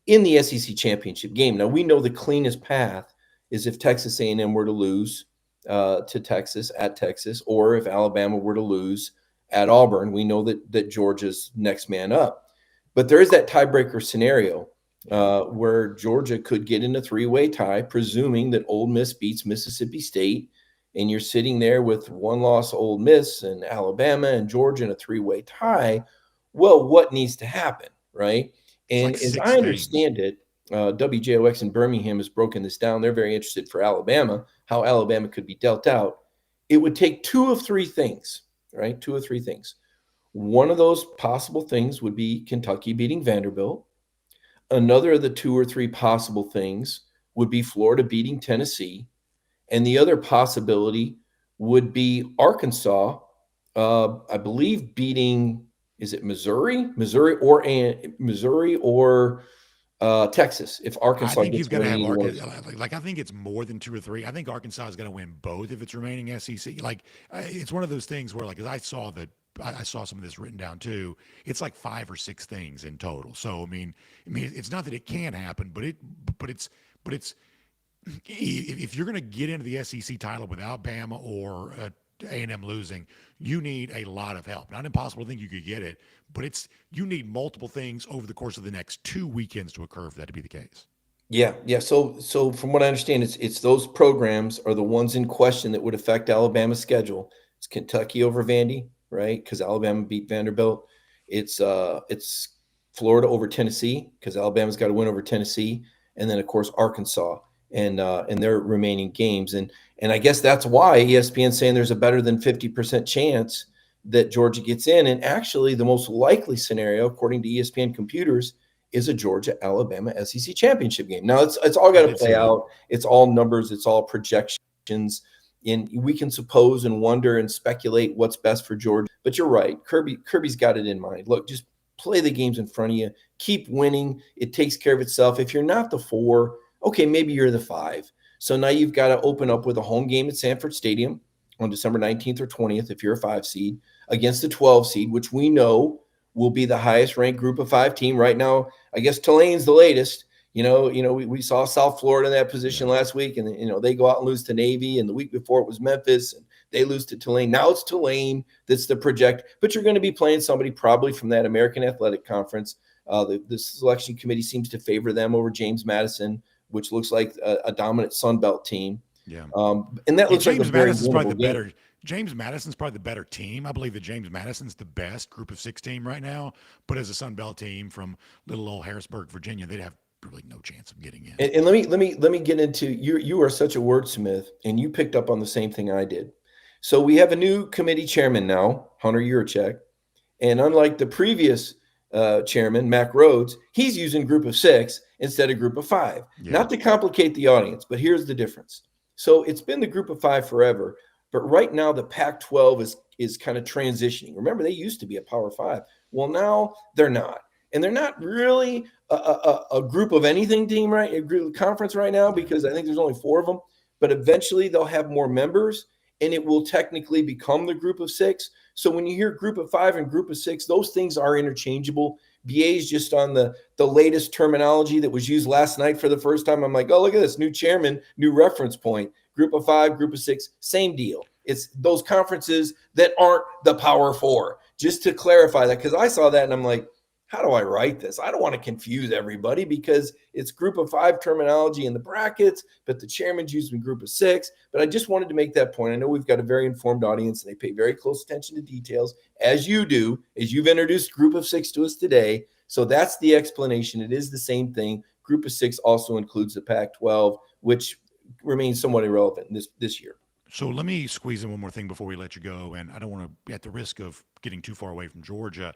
in the SEC championship game. Now we know the cleanest path is if Texas A&M were to lose to Texas at Texas, or if Alabama were to lose at Auburn. We know that Georgia's next man up, but there is that tiebreaker scenario where Georgia could get in a three-way tie, presuming that Ole Miss beats Mississippi State, and you're sitting there with one loss Ole Miss and Alabama and Georgia in a three-way tie. Well, what needs to happen, right? And like as I understand it, WJOX in Birmingham has broken this down. They're very interested for Alabama, how Alabama could be dealt out. It would take two of three things, right? Two or three things. One of those possible things would be Kentucky beating Vanderbilt. Another of the two or three possible things would be Florida beating Tennessee. And the other possibility would be Arkansas, I believe, beating, is it Missouri or Texas? If Arkansas I think gets you've got to have winning, Arkansas. Like I think it's more than two or three. I think Arkansas is going to win both if it's remaining SEC. Like it's one of those things where, like, as I saw some of this written down too. It's like 5 or 6 things in total. So I mean, it's not that it can't happen, but it's if you're going to get into the SEC title without Bama or A&M losing, you need a lot of help. Not impossible to think you could get it, but you need multiple things over the course of the next 2 weekends to occur for that to be the case. Yeah. So from what I understand, it's those programs are the ones in question that would affect Alabama's schedule. It's Kentucky over Vandy, right? Because Alabama beat Vanderbilt. It's Florida over Tennessee because Alabama's got to win over Tennessee, and then of course Arkansas and their remaining games. And I guess that's why ESPN's saying there's a better than 50% chance that Georgia gets in. And actually, the most likely scenario, according to ESPN computers, is a Georgia-Alabama SEC championship game. Now, it's all got to play out. It's all numbers. It's all projections. And we can suppose and wonder and speculate what's best for Georgia. But you're right. Kirby's got it in mind. Look, just play the games in front of you. Keep winning. It takes care of itself. If you're not the 4, okay, maybe you're the 5. So now you've got to open up with a home game at Sanford Stadium on December 19th or 20th if you're a 5 seed against the 12 seed, which we know will be the highest ranked group of 5 team right now. I guess Tulane's the latest. We saw South Florida in that position last week, and they go out and lose to Navy, and the week before it was Memphis, and they lose to Tulane. Now it's Tulane that's the project, but you're going to be playing somebody probably from that American Athletic Conference. The selection committee seems to favor them over James Madison, which looks like a dominant Sun Belt team. Yeah, and that looks like James Madison's probably the better team. I believe that James Madison's the best Group of 6 team right now. But as a Sun Belt team from little old Harrisburg, Virginia, they'd have really no chance of getting in. And let me get into you. You are such a wordsmith, and you picked up on the same thing I did. So we have a new committee chairman now, Hunter Yurachek, and unlike the previous chairman, Mac Rhodes, he's using Group of 6 instead of Group of 5. Yeah. Not to complicate the audience, but here's the difference. So it's been the Group of 5 forever, but right now the Pac-12 is kind of transitioning. Remember, they used to be a Power 5. Well, now they're not. And they're not really a group of anything team, right? A group conference right now, because I think there's only 4 of them. But eventually they'll have more members, and it will technically become the Group of 6. So when you hear Group of 5 and Group of 6, those things are interchangeable. BA is just on the latest terminology that was used last night for the first time. I'm like, oh, look at this, new chairman, new reference point. Group of 5, Group of 6, same deal. It's those conferences that aren't the Power 4. Just to clarify that, because I saw that and I'm like, how do I write this? I don't want to confuse everybody because it's Group of 5 terminology in the brackets, but the chairman's using Group of 6. But I just wanted to make that point. I know we've got a very informed audience, and they pay very close attention to details, as you do, as you've introduced Group of 6 to us today. So that's the explanation. It is the same thing. Group of 6 also includes the Pac-12, which remains somewhat irrelevant this year. So let me squeeze in one more thing before we let you go, and I don't want to, at the risk of getting too far away from Georgia,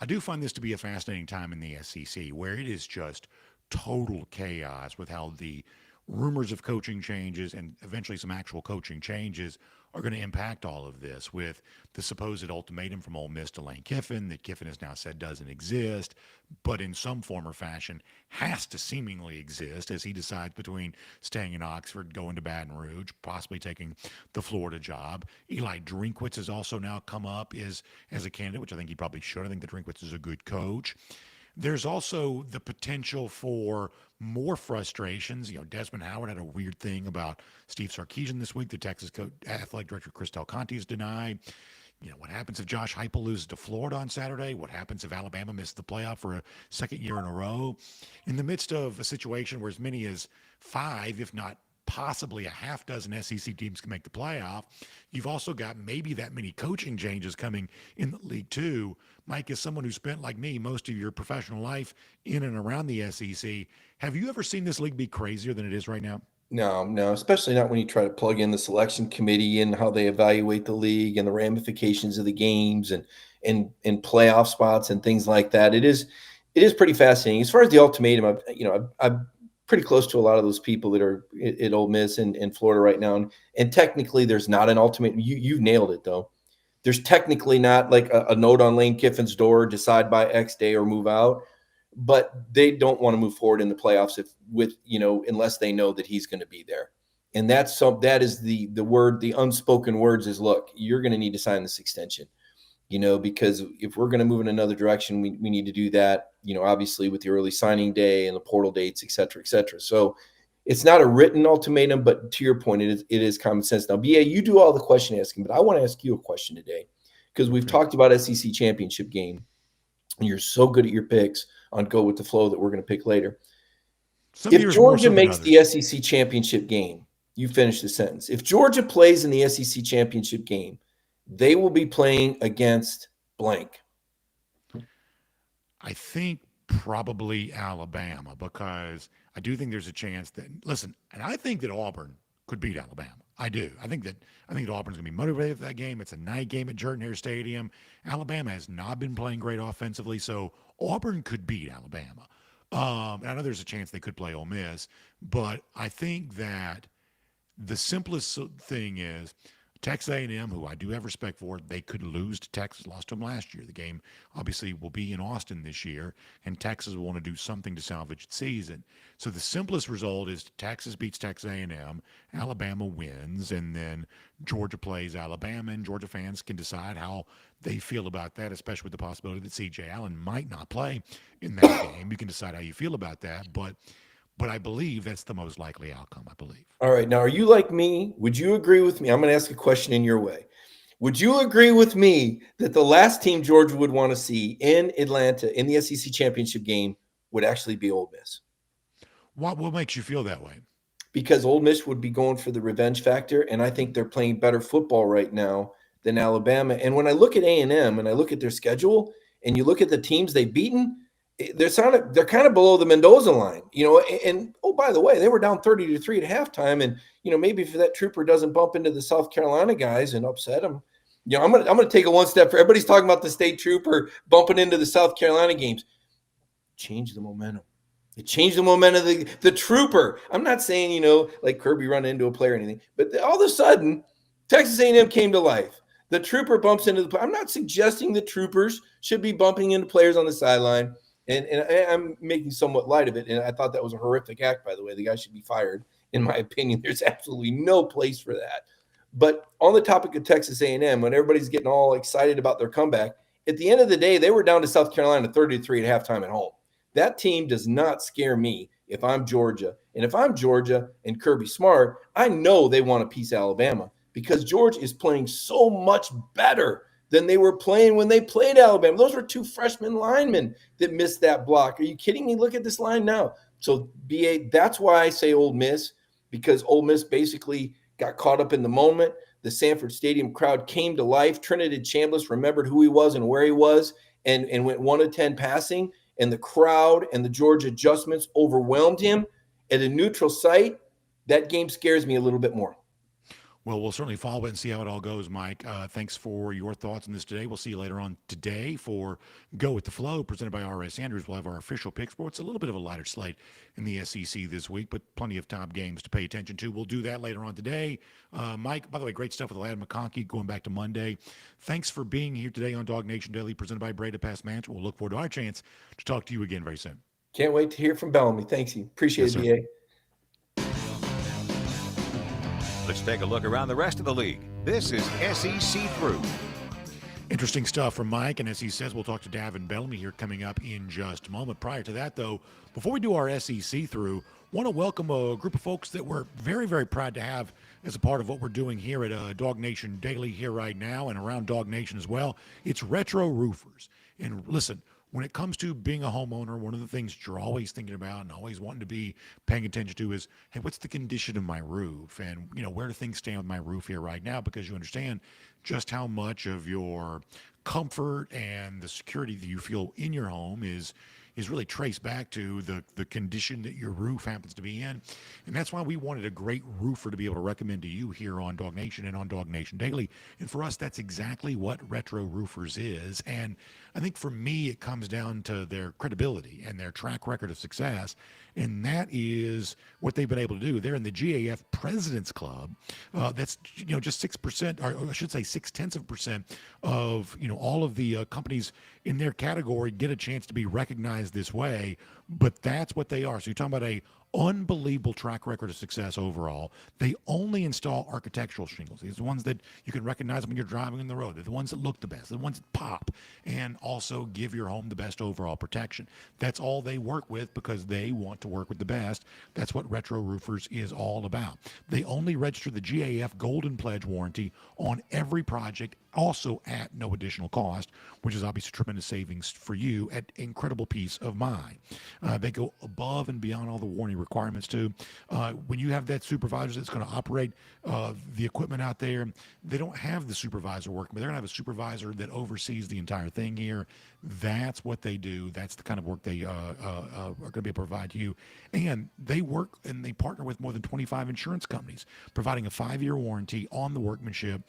I do find this to be a fascinating time in the SEC where it is just total chaos with how the rumors of coaching changes and eventually some actual coaching changes are going to impact all of this, with the supposed ultimatum from Ole Miss to Lane Kiffin that Kiffin has now said doesn't exist, but in some form or fashion has to seemingly exist as he decides between staying in Oxford, going to Baton Rouge, possibly taking the Florida job. Eli Drinkwitz has also now come up as a candidate, which I think he probably should. I think that Drinkwitz is a good coach. There's also the potential for more frustrations. Desmond Howard had a weird thing about Steve Sarkisian this week. The Texas athletic director Chris Del Conte has denied. What happens if Josh Heupel loses to Florida on Saturday? What happens if Alabama misses the playoff for a second year in a row? In the midst of a situation where as many as 5, if not possibly a half dozen SEC teams can make the playoff, you've also got maybe that many coaching changes coming in the league too. Mike, as someone who spent, like me, most of your professional life in and around the SEC, have you ever seen this league be crazier than it is right now? No, especially not when you try to plug in the selection committee and how they evaluate the league and the ramifications of the games and playoff spots and things like that. It is pretty fascinating. As far as the ultimatum, I'm pretty close to a lot of those people that are at Ole Miss and Florida right now. And technically, there's not an ultimatum. You've nailed it, though. There's technically not like a note on Lane Kiffin's door, decide by X day or move out. But they don't want to move forward in the playoffs unless they know that he's going to be there. And that is the word, the unspoken words is, look, you're going to need to sign this extension, because if we're going to move in another direction, we need to do that, obviously with the early signing day and the portal dates, et cetera, et cetera. So it's not a written ultimatum, but to your point, it is common sense. Now, BA, you do all the question asking, but I want to ask you a question today because we've talked about SEC championship game. And you're so good at your picks on go with the flow that we're going to pick later. If Georgia makes the SEC championship game, you finish the sentence. If Georgia plays in the SEC championship game, they will be playing against blank. I think probably Alabama, because I do think there's a chance that, listen, and I think that Auburn could beat Alabama. I do. I think that Auburn's going to be motivated for that game. It's a night game at Jordan-Hare Stadium. Alabama has not been playing great offensively, so Auburn could beat Alabama. And I know there's a chance they could play Ole Miss, but I think that the simplest thing is Texas A&M, who I do have respect for, they could lose to Texas. Lost to them last year. The game obviously will be in Austin this year, and Texas will want to do something to salvage its season. So the simplest result is Texas beats Texas A&M, Alabama wins, and then Georgia plays Alabama, and Georgia fans can decide how they feel about that, especially with the possibility that C.J. Allen might not play in that game. You can decide how you feel about that, but I believe that's the most likely outcome, I believe. All right. Now, are you like me? Would you agree with me? I'm going to ask a question in your way. Would you agree with me that the last team Georgia would want to see in Atlanta in the SEC championship game would actually be Ole Miss? What makes you feel that way? Because Ole Miss would be going for the revenge factor, and I think they're playing better football right now than Alabama. And when I look at A&M and I look at their schedule and you look at the teams they've beaten, they're kind of below the Mendoza line, and oh, by the way, they were down 30-3 at halftime. And, maybe if that trooper doesn't bump into the South Carolina guys and upset them, I'm going to take it one step. Everybody's talking about the state trooper bumping into the South Carolina games. Change the momentum. It changed the momentum of the trooper. I'm not saying, like Kirby running into a player or anything, but all of a sudden Texas A&M came to life. The trooper bumps into the – I'm not suggesting the troopers should be bumping into players on the sideline. And I'm making somewhat light of it. And I thought that was a horrific act, by the way. The guy should be fired, in my opinion. There's absolutely no place for that. But on the topic of Texas A&M, when everybody's getting all excited about their comeback, at the end of the day, they were down to South Carolina 30-3 at halftime at home. That team does not scare me if I'm Georgia. And if I'm Georgia and Kirby Smart, I know they want to piece Alabama because Georgia is playing so much better than they were playing when they played Alabama. Those were 2 freshman linemen that missed that block. Are you kidding me? Look at this line now. So, BA, that's why I say Ole Miss, because Ole Miss basically got caught up in the moment. The Sanford Stadium crowd came to life. Trinidad Chambliss remembered who he was and where he was and went 1 of 10 passing, and the crowd and the Georgia adjustments overwhelmed him. At a neutral site, that game scares me a little bit more. Well, we'll certainly follow it and see how it all goes, Mike. Thanks for your thoughts on this today. We'll see you later on today for Go With The Flow, presented by R.S. Andrews. We'll have our official picks for what's a little bit of a lighter slate in the SEC this week, but plenty of top games to pay attention to. We'll do that later on today. Mike, by the way, great stuff with Adam McConkey going back to Monday. Thanks for being here today on DawgNation Daily, presented by Breda Pest Management. We'll look forward to our chance to talk to you again very soon. Can't wait to hear from Bellamy. Thanks you. Appreciate it, BA. Let's take a look around the rest of the league. This is SEC Through. Interesting stuff from Mike, and as he says, we'll talk to Davin Bellamy here coming up in just a moment. Prior to that, though, before we do our SEC Through, want to welcome a group of folks that we're very, very proud to have as a part of what we're doing here at DawgNation Daily here right now and around DawgNation as well. It's Retro Roofers. And listen, when it comes to being a homeowner, one of the things that you're always thinking about and always wanting to be paying attention to is, hey, what's the condition of my roof? And, where do things stand with my roof here right now? Because you understand just how much of your comfort and the security that you feel in your home is really traced back to the condition that your roof happens to be in. And that's why we wanted a great roofer to be able to recommend to you here on DawgNation and on DawgNation Daily. And for us, that's exactly what Retro Roofers is. And I think for me, it comes down to their credibility and their track record of success. And that is what they've been able to do. They're in the GAF President's Club. That's, just 6%, or I should say 0.6% of, all of the companies in their category get a chance to be recognized this way, but that's what they are. So you're talking about a unbelievable track record of success overall. They only install architectural shingles. These are the ones that you can recognize when you're driving on the road. They're the ones that look the best, the ones that pop, and also give your home the best overall protection. That's all they work with because they want to work with the best. That's what Retro Roofers is all about. They only register the GAF Golden Pledge warranty on every project, also at no additional cost, which is obviously tremendous savings for you at incredible peace of mind. They go above and beyond all the warranty requirements too. When you have that supervisor that's going to operate the equipment out there, they don't have the supervisor working, but they're going to have a supervisor that oversees the entire thing here. That's what they do. That's the kind of work they are going to be able to provide to you. And they work and they partner with more than 25 insurance companies, providing a 5-year warranty on the workmanship.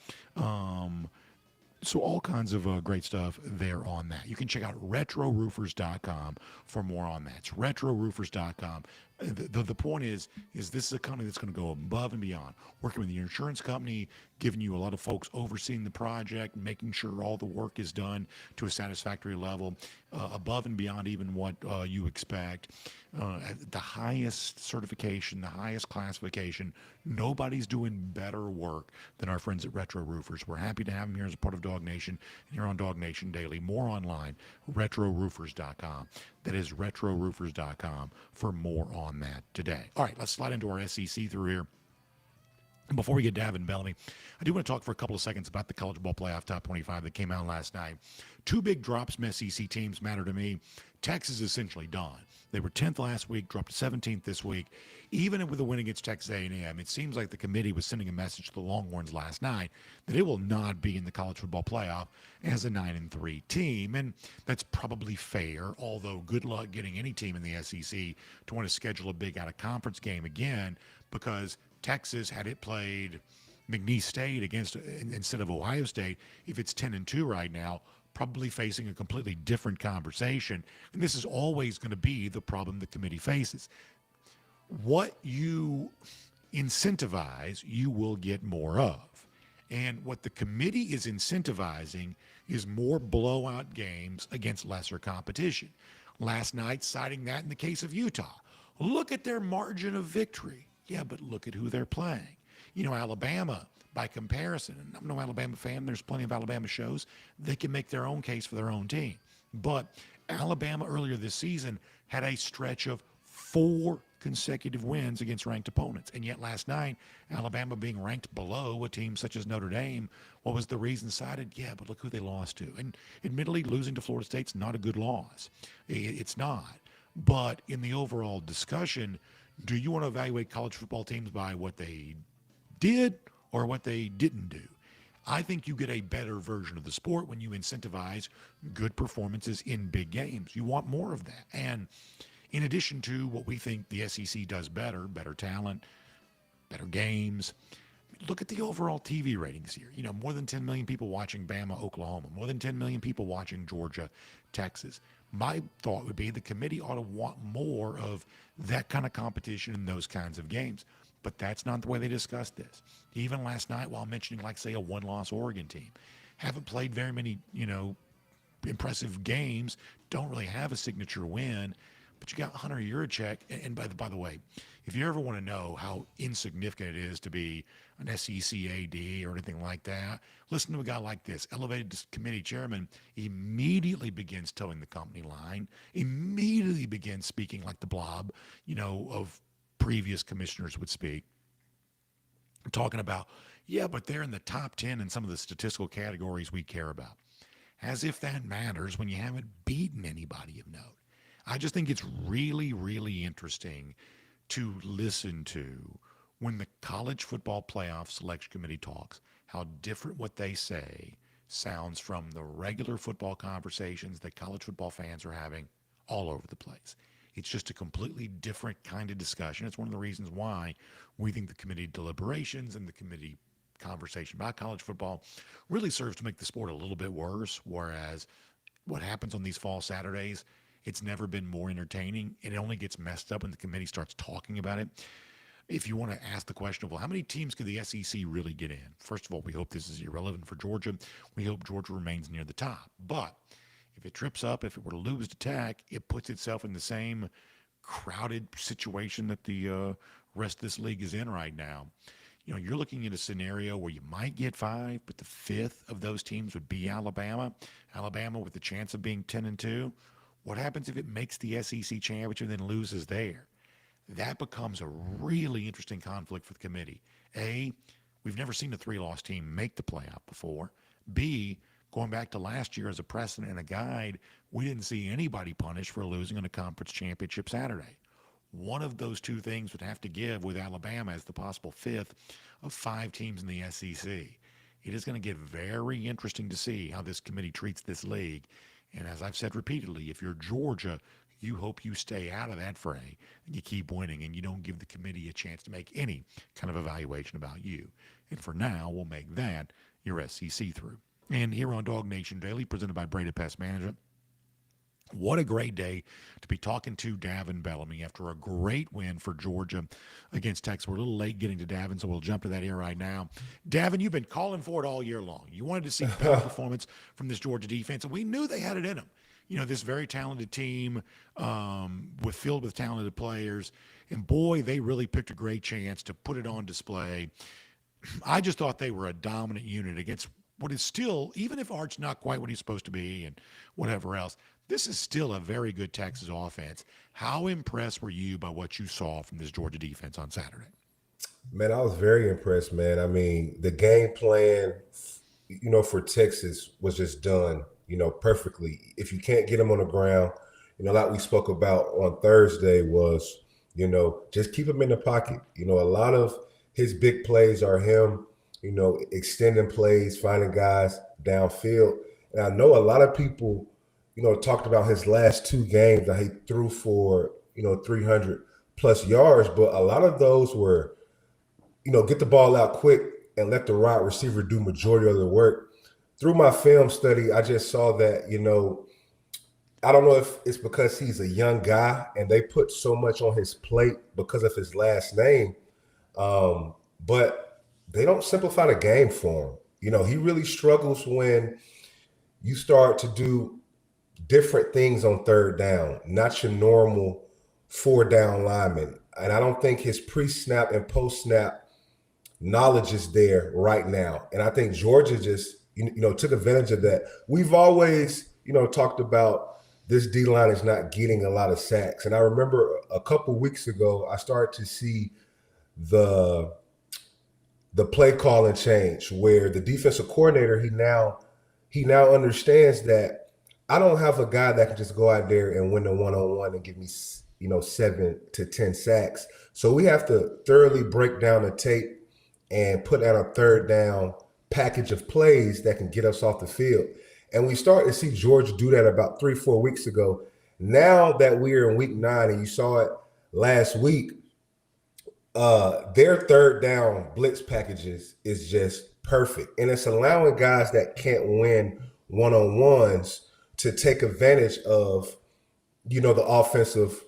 So all kinds of great stuff there on that. You can check out retroroofers.com for more on that. It's retroroofers.com. The point is this is a company that's going to go above and beyond, working with the insurance company, giving you a lot of folks overseeing the project, making sure all the work is done to a satisfactory level, above and beyond even what you expect. The highest certification, the highest classification. Nobody's doing better work than our friends at Retro Roofers. We're happy to have them here as a part of DawgNation and here on DawgNation Daily. More online, retroroofers.com. That is retroroofers.com for more on that today. All right, let's slide into our SEC through here. And before we get Davin Bellamy, I do want to talk for a couple of seconds about the College Ball Playoff Top 25 that came out last night. 2 big drops from SEC teams matter to me. Texas is essentially done. They were 10th last week, dropped to 17th this week. Even with a win against Texas A&M, it seems like the committee was sending a message to the Longhorns last night that it will not be in the college football playoff as a 9-3 team. And that's probably fair, although good luck getting any team in the SEC to want to schedule a big out-of-conference game again, because Texas, had it played McNeese State against instead of Ohio State, if it's 10-2 right now, probably facing a completely different conversation. And this is always going to be the problem the committee faces. What you incentivize, you will get more of. And what the committee is incentivizing is more blowout games against lesser competition. Last night, citing that in the case of Utah. Look at their margin of victory. Yeah, but look at who they're playing. Alabama, by comparison, and I'm no Alabama fan, there's plenty of Alabama shows, they can make their own case for their own team. But Alabama earlier this season had a stretch of 4 consecutive wins against ranked opponents. And yet last night, Alabama being ranked below a team such as Notre Dame, what was the reason cited? Yeah, but look who they lost to. And admittedly, losing to Florida State's not a good loss. It's not. But in the overall discussion, do you want to evaluate college football teams by what they did or what they didn't do? I think you get a better version of the sport when you incentivize good performances in big games. You want more of that. And in addition to what we think the SEC does better talent, better games, look at the overall TV ratings here. More than 10 million people watching Bama, Oklahoma, more than 10 million people watching Georgia, Texas. My thought would be the committee ought to want more of that kind of competition in those kinds of games. But that's not the way they discussed this. Even last night, while mentioning, like, say, a one-loss Oregon team, haven't played very many, impressive games, don't really have a signature win, but you got Hunter Yurachek. And by the way, if you ever want to know how insignificant it is to be an SEC AD or anything like that, listen to a guy like this. Elevated committee chairman immediately begins towing the company line, immediately begins speaking like the blob, of previous commissioners would speak, talking about, yeah, but they're in the top 10 in some of the statistical categories we care about. As if that matters when you haven't beaten anybody of note. I just think it's really, really interesting to listen to when the College Football Playoff Selection Committee talks, how different what they say sounds from the regular football conversations that college football fans are having all over the place. It's just a completely different kind of discussion. It's one of the reasons why we think the committee deliberations and the committee conversation about college football really serves to make the sport a little bit worse, whereas what happens on these fall Saturdays, it's never been more entertaining. It only gets messed up when the committee starts talking about it. If you want to ask the question of, well, how many teams could the SEC really get in? First of all, we hope this is irrelevant for Georgia. We hope Georgia remains near the top. But if it trips up, if it were to lose to Tech, it puts itself in the same crowded situation that the rest of this league is in right now. You're looking at a scenario where you might get 5, but the 5th of those teams would be Alabama. Alabama with the chance of being 10-2. What happens if it makes the SEC championship and then loses there? That becomes a really interesting conflict for the committee. A, we've never seen a 3-loss team make the playoff before. B, going back to last year as a precedent and a guide, we didn't see anybody punished for losing in a conference championship Saturday. One of those two things would have to give with Alabama as the possible 5th of 5 teams in the SEC. It is going to get very interesting to see how this committee treats this league. And as I've said repeatedly, if you're Georgia, you hope you stay out of that fray and you keep winning and you don't give the committee a chance to make any kind of evaluation about you. And for now, we'll make that your SEC through. And here on DawgNation Daily, presented by Breda Pest Management, what a great day to be talking to Davin Bellamy after a great win for Georgia against Texas. We're a little late getting to Davin, so we'll jump to that here right now. Davin, you've been calling for it all year long. You wanted to see better performance from this Georgia defense, and we knew they had it in them. This very talented team filled with talented players, and boy, they really picked a great chance to put it on display. I just thought they were a dominant unit against what is still, even if Art's not quite what he's supposed to be and whatever else, this is still a very good Texas offense. How impressed were you by what you saw from this Georgia defense on Saturday? Man, I was very impressed, man. I mean, the game plan, for Texas was just done, perfectly. If you can't get them on the ground, like we spoke about on Thursday was, just keep him in the pocket. A lot of his big plays are him, extending plays, finding guys downfield. And I know a lot of people, talked about his last 2 games that he threw for, 300 plus yards, but a lot of those were, get the ball out quick and let the wide receiver do majority of the work. Through my film study, I just saw that, I don't know if it's because he's a young guy and they put so much on his plate because of his last name, but they don't simplify the game for him. He really struggles when you start to do different things on 3rd down, not your normal 4-down lineman. And I don't think his pre-snap and post-snap knowledge is there right now. And I think Georgia just, took advantage of that. We've always, talked about this D-line is not getting a lot of sacks. And I remember a couple weeks ago, I started to see the play calling change where the defensive coordinator, he now understands that I don't have a guy that can just go out there and win the one-on-one and give me, 7 to 10 sacks. So we have to thoroughly break down the tape and put out a 3rd down package of plays that can get us off the field. And we started to see Georgia do that about 3-4 weeks ago. Now that we're in week 9 and you saw it last week, their third down blitz packages is just perfect. And it's allowing guys that can't win one-on-ones to take advantage of, the offensive,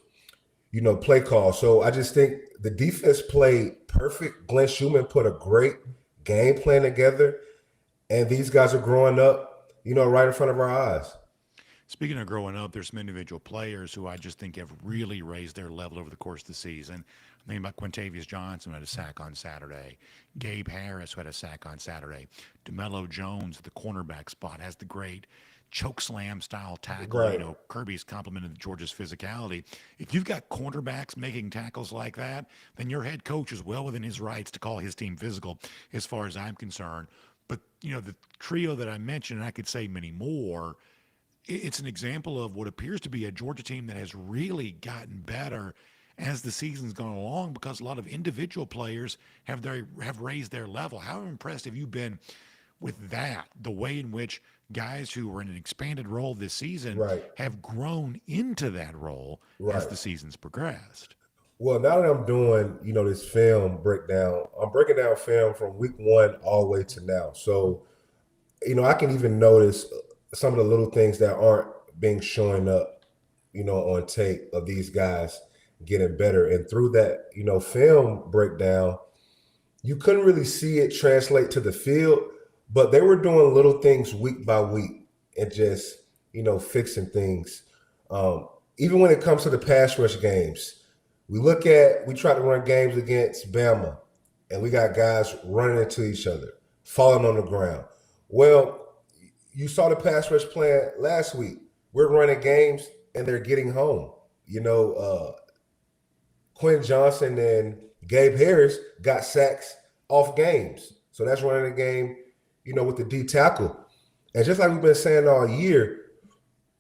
play call. So I just think the defense played perfect. Glenn Schumann put a great game plan together, and these guys are growing up, right in front of our eyes. Speaking of growing up, there's some individual players who I just think have really raised their level over the course of the season. I think about Quintavious Johnson, who had a sack on Saturday. Gabe Harris, who had a sack on Saturday. DeMello Jones, at the cornerback spot, has the great choke slam style tackle. Right. Kirby's complimented Georgia's physicality. If you've got cornerbacks making tackles like that, then your head coach is well within his rights to call his team physical, as far as I'm concerned. But, the trio that I mentioned, and I could say many more, it's an example of what appears to be a Georgia team that has really gotten better as the season's gone along, because a lot of individual players have raised their level. How impressed have you been with that, the way in which guys who were in an expanded role this season Right. have grown into that role as the season's progressed? Well, now that I'm doing, this film breakdown, I'm breaking down film from week 1 all the way to now. So, I can even notice some of the little things that aren't being showing up, on tape of these guys getting better. And through that, film breakdown, you couldn't really see it translate to the field, but they were doing little things week by week and just, fixing things. Even when it comes to the pass rush games, we try to run games against Bama, and we got guys running into each other, falling on the ground. Well, you saw the pass rush plan last week. We're running games, and they're getting home. Quinn Johnson and Gabe Harris got sacks off games. So that's running the game, with the D tackle. And just like we've been saying all year,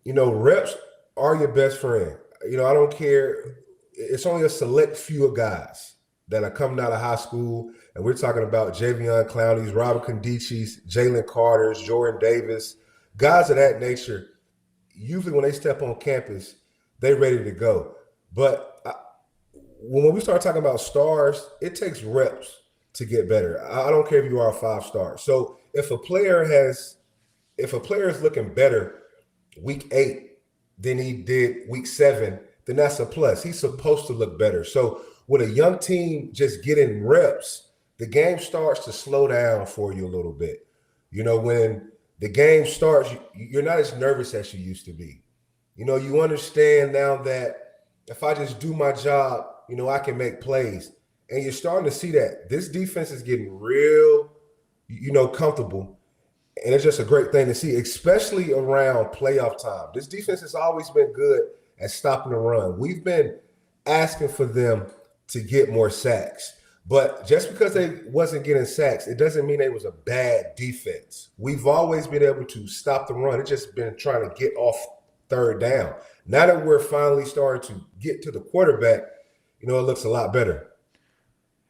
reps are your best friend. I don't care. It's only a select few of guys that are coming out of high school. And we're talking about Javion Clowney's, Robert Condichi's, Jalen Carter's, Jordan Davis, guys of that nature. Usually when they step on campus, they're ready to go. But when we start talking about stars, it takes reps to get better. I don't care if you are a 5-star. So if a player is looking better week 8 than he did week 7, then that's a plus. He's supposed to look better. So with a young team just getting reps, the game starts to slow down for you a little bit. When the game starts, you're not as nervous as you used to be. You understand now that if I just do my job, I can make plays. And you're starting to see that this defense is getting real, comfortable. And it's just a great thing to see, especially around playoff time. This defense has always been good at stopping the run. We've been asking for them to get more sacks. But just because they wasn't getting sacks, it doesn't mean they was a bad defense. We've always been able to stop the run. It's just been trying to get off third down. Now that we're finally starting to get to the quarterback, it looks a lot better.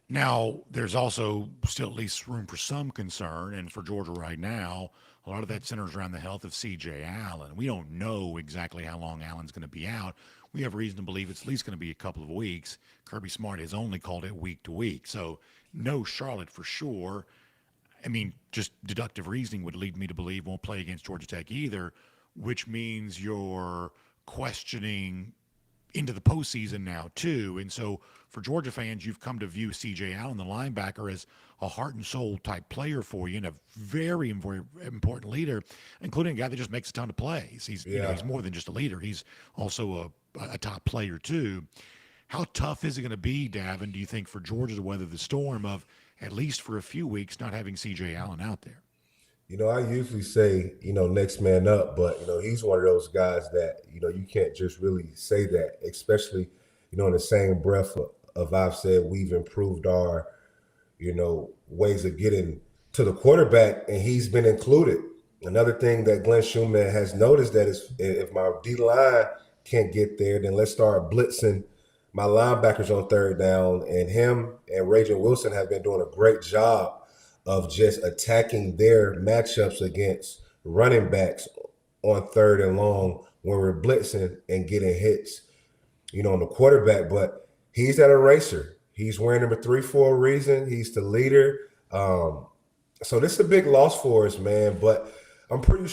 Now, there's also still at least room for some concern, and for Georgia right now, a lot of that centers around the health of C.J. Allen. We don't know exactly how long Allen's going to be out. We have reason to believe it's at least going to be a couple of weeks. Kirby Smart has only called it week to week, so no Charlotte for sure. I mean, just deductive reasoning would lead me to believe won't play against Georgia Tech either, which means you're questioning into the postseason now too. And so for Georgia fans, you've come to view C.J. Allen, the linebacker, as a heart and soul type player for you and a very important leader, including a guy that just makes a ton of plays. He's more than just a leader. He's also a top player too. How tough is it going to be, Davin, do you think, for Georgia to weather the storm of, at least for a few weeks, not having C.J. Allen out there? I usually say, next man up, but, he's one of those guys that, you can't just really say that, especially, in the same breath of I've said we've improved our, ways of getting to the quarterback, and he's been included. Another thing that Glenn Schumann has noticed that is, if my D-line can't get there, then let's start blitzing my linebackers on third down, and him and Rajan Wilson have been doing a great job of just attacking their matchups against running backs on third and long when we're blitzing and getting hits, on the quarterback. But he's that eraser. He's wearing number 3 for a reason. He's the leader. So this is a big loss for us, man. But I'm pretty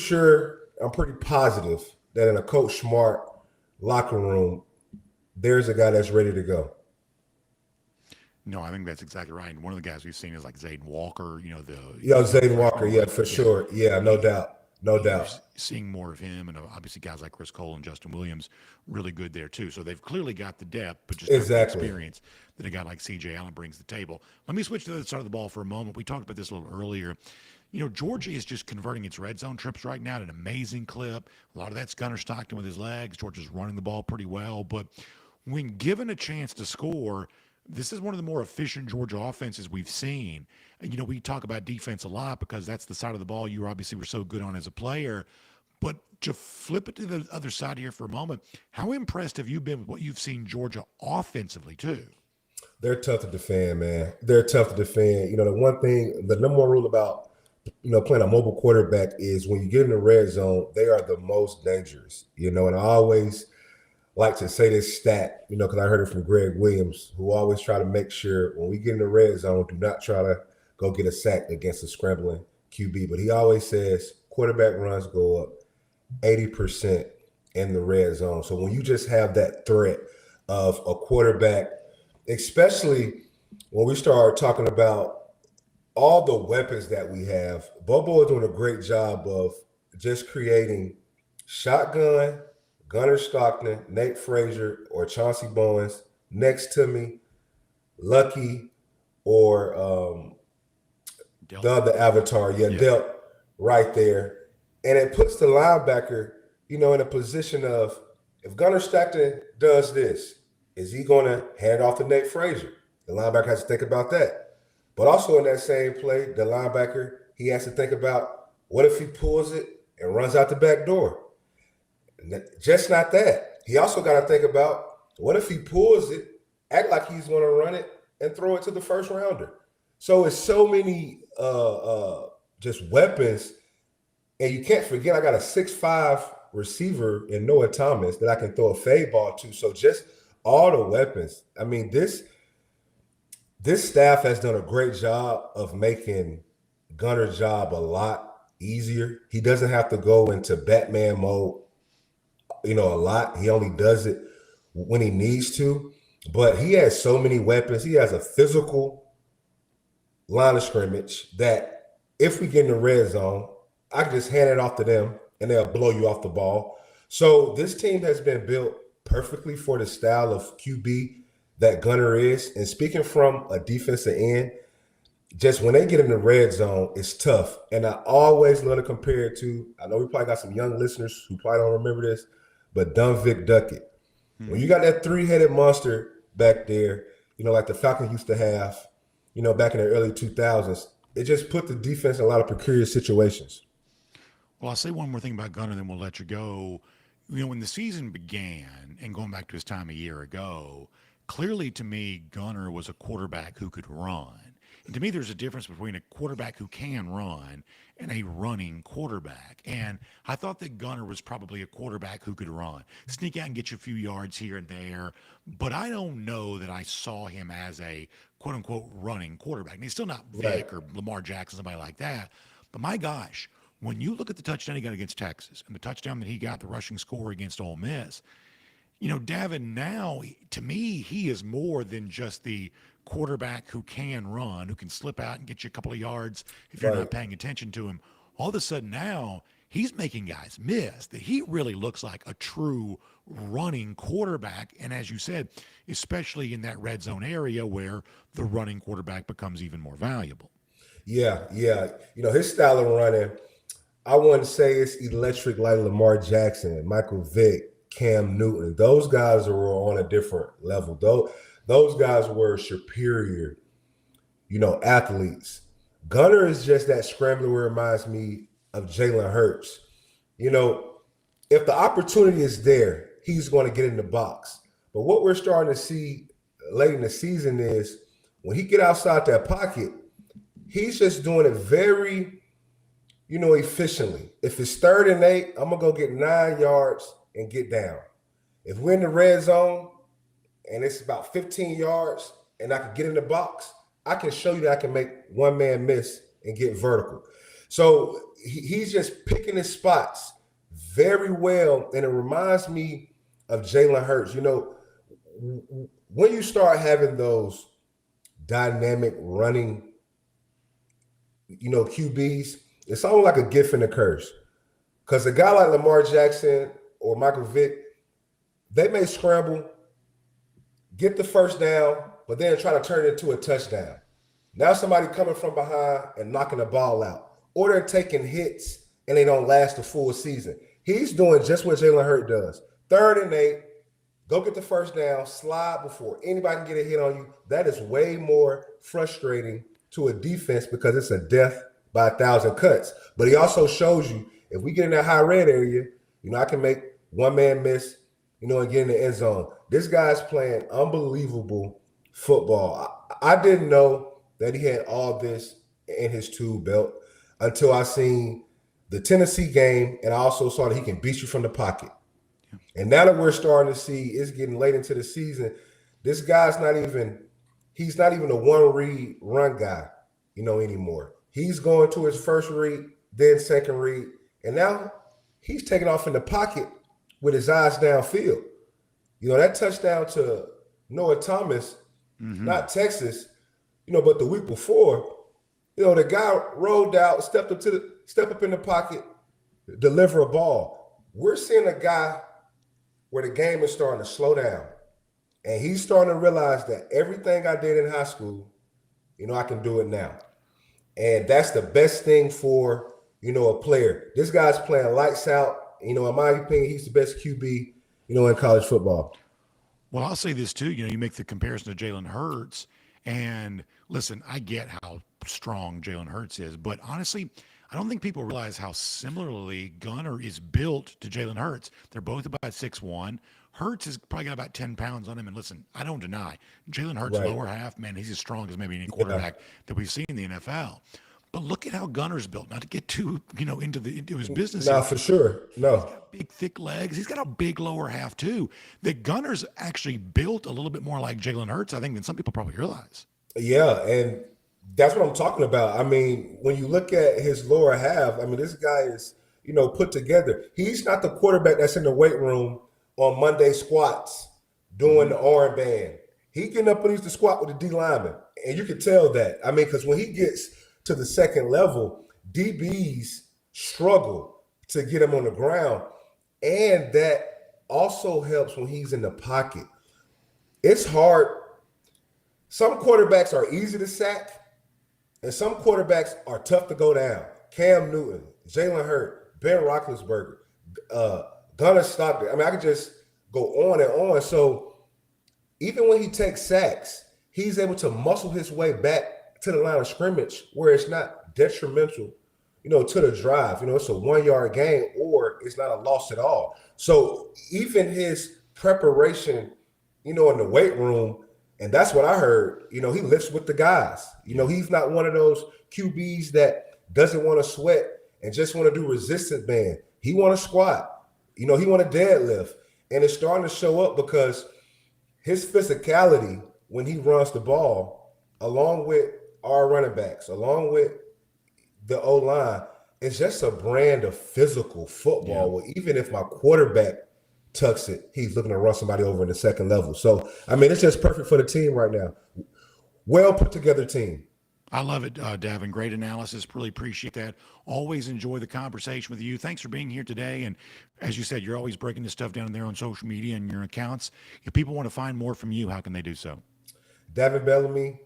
positive that in a Coach Smart locker room, there's a guy that's ready to go. No, I think that's exactly right. And one of the guys we've seen is like Zayden Walker, Zayden Walker, yeah, for sure. Yeah, no doubt. No doubt. Seeing more of him, and obviously guys like Chris Cole and Justin Williams, really good there too. So they've clearly got the depth, but just not the experience that a guy like C.J. Allen brings to the table. Let me switch to the other side of the ball for a moment. We talked about this a little earlier. Georgia is just converting its red zone trips right now at an amazing clip. A lot of that's Gunnar Stockton with his legs. Georgia's running the ball pretty well, but when given a chance to score, this is one of the more efficient Georgia offenses we've seen. And, we talk about defense a lot because that's the side of the ball you obviously were so good on as a player. But to flip it to the other side here for a moment, how impressed have you been with what you've seen Georgia offensively too? They're tough to defend, man. They're tough to defend. The one thing, the number one rule about, playing a mobile quarterback is when you get in the red zone, they are the most dangerous, and I always like to say this stat, because I heard it from Greg Williams, who always try to make sure when we get in the red zone, do not try to go get a sack against a scrambling QB. But he always says quarterback runs go up 80% in the red zone. So when you just have that threat of a quarterback, especially when we start talking about all the weapons that we have, Bobo is doing a great job of just creating shotgun, Gunnar Stockton, Nate Frazier, or Chauncey Bowens next to me, Lucky, or the other avatar, Delt right there. And it puts the linebacker, in a position of, if Gunnar Stockton does this, is he going to hand it off to Nate Frazier? The linebacker has to think about that. But also in that same play, the linebacker, he has to think about, what if he pulls it and runs out the back door? Just not that. He also got to think about, what if he pulls it, act like he's going to run it, and throw it to the first rounder? So it's so many just weapons. And you can't forget, I got a 6'5" receiver in Noah Thomas that I can throw a fade ball to. So just all the weapons. I mean, this staff has done a great job of making Gunner's job a lot easier. He doesn't have to go into Batman mode, a lot. He only does it when he needs to. But he has so many weapons. He has a physical line of scrimmage that if we get in the red zone, I can just hand it off to them and they'll blow you off the ball. So this team has been built perfectly for the style of QB that Gunner is. And speaking from a defensive end, just when they get in the red zone, it's tough. And I always love to compare it to, I know we probably got some young listeners who probably don't remember this, but Dunvick Duckett. When you got that 3-headed monster back there, like the Falcons used to have, back in the early 2000s, it just put the defense in a lot of precarious situations. Well, I'll say one more thing about Gunner, then we'll let you go. When the season began, and going back to his time a year ago, clearly to me, Gunner was a quarterback who could run. And to me, there's a difference between a quarterback who can run and a running quarterback. And I thought that Gunner was probably a quarterback who could run, sneak out and get you a few yards here and there. But I don't know that I saw him as a quote-unquote running quarterback. And he's still not Vic or Lamar Jackson, somebody like that. But my gosh, when you look at the touchdown he got against Texas and the touchdown that he got, the rushing score against Ole Miss, Davin, now, to me, he is more than just the quarterback who can run, who can slip out and get you a couple of yards if you're not paying attention to him. All of a sudden now, he's making guys miss. That he really looks like a true running quarterback. And as you said, especially in that red zone area where the running quarterback becomes even more valuable. Yeah. His style of running, I wouldn't say it's electric like Lamar Jackson, Michael Vick, Cam Newton. Those guys were on a different level. Those guys were superior, athletes. Gunner is just that scrambler where it reminds me of Jalen Hurts. If the opportunity is there, he's going to get in the box. But what we're starting to see late in the season is when he get outside that pocket, he's just doing it very, efficiently. If it's 3rd and 8, I'm going to go get 9 yards and get down. If we're in the red zone and it's about 15 yards, and I can get in the box, I can show you that I can make one man miss and get vertical. So he's just picking his spots very well, and it reminds me of Jalen Hurts. You know, when you start having those dynamic running, you know, QBs, it's almost like a gift and a curse. Because a guy like Lamar Jackson or Michael Vick, they may scramble, get the first down, but then try to turn it into a touchdown. Now somebody coming from behind and knocking the ball out. Or they're taking hits and they don't last the full season. He's doing just what Jalen Hurts does. 3rd and 8, go get the first down, slide before anybody can get a hit on you. That is way more frustrating to a defense because it's a death by 1,000 cuts. But he also shows you, if we get in that high red area, you know, I can make one man miss, you know, and get in the end zone. This guy's playing unbelievable football. I didn't know that he had all this in his tool belt until I seen the Tennessee game, and I also saw that he can beat you from the pocket. Yeah. And now that we're starting to see it's getting late into the season, this guy's he's not even a one-read run guy, you know, anymore. He's going to his first read, then second read, and now he's taking off in the pocket with his eyes downfield. You know, that touchdown to Noah Thomas, not Texas, you know, but the week before, you know, the guy rolled out, step up in the pocket, deliver a ball. We're seeing a guy where the game is starting to slow down. And he's starting to realize that everything I did in high school, you know, I can do it now. And that's the best thing for, you know, a player. This guy's playing lights out. You know, in my opinion, he's the best QB, you know, in college football. Well, I'll say this too. You know, you make the comparison to Jalen Hurts, and listen, I get how strong Jalen Hurts is, but honestly, I don't think people realize how similarly Gunner is built to Jalen Hurts. They're both about 6'1". Hurts has probably got about 10 pounds on him. And listen, I don't deny Jalen Hurts' lower half, man, he's as strong as maybe any quarterback that we've seen in the NFL. But look at how Gunner's built. Not to get too, you know, into his business. No, for sure. No. He's got big, thick legs. He's got a big lower half too. That Gunner's actually built a little bit more like Jalen Hurts, I think, than some people probably realize. Yeah, and that's what I'm talking about. I mean, when you look at his lower half, I mean, this guy is, you know, put together. He's not the quarterback that's in the weight room on Monday squats doing the arm band. He getting up and he's the squat with the D lineman. And you can tell that. I mean, because when he gets to the second level, DBs struggle to get him on the ground. And that also helps when he's in the pocket. It's hard. Some quarterbacks are easy to sack, and some quarterbacks are tough to go down. Cam Newton, Jalen Hurts, Ben Roethlisberger, Gunnar Stockton. I mean, I could just go on and on. So even when he takes sacks, he's able to muscle his way back to the line of scrimmage where it's not detrimental, you know, to the drive. You know, it's a 1-yard gain or it's not a loss at all. So even his preparation, you know, in the weight room, and that's what I heard, you know, he lifts with the guys. You know, he's not one of those QBs that doesn't want to sweat and just want to do resistance band. He want to squat. You know, he want to deadlift. And it's starting to show up because his physicality when he runs the ball, along with our running backs, along with the O-line, it's just a brand of physical football. Yeah. Well, even if my quarterback tucks it, he's looking to run somebody over in the second level. So, I mean, it's just perfect for the team right now. Well put together team. I love it, Davin. Great analysis. Really appreciate that. Always enjoy the conversation with you. Thanks for being here today. And as you said, you're always breaking this stuff down there on social media and your accounts. If people want to find more from you, how can they do so? Davin Bellamy,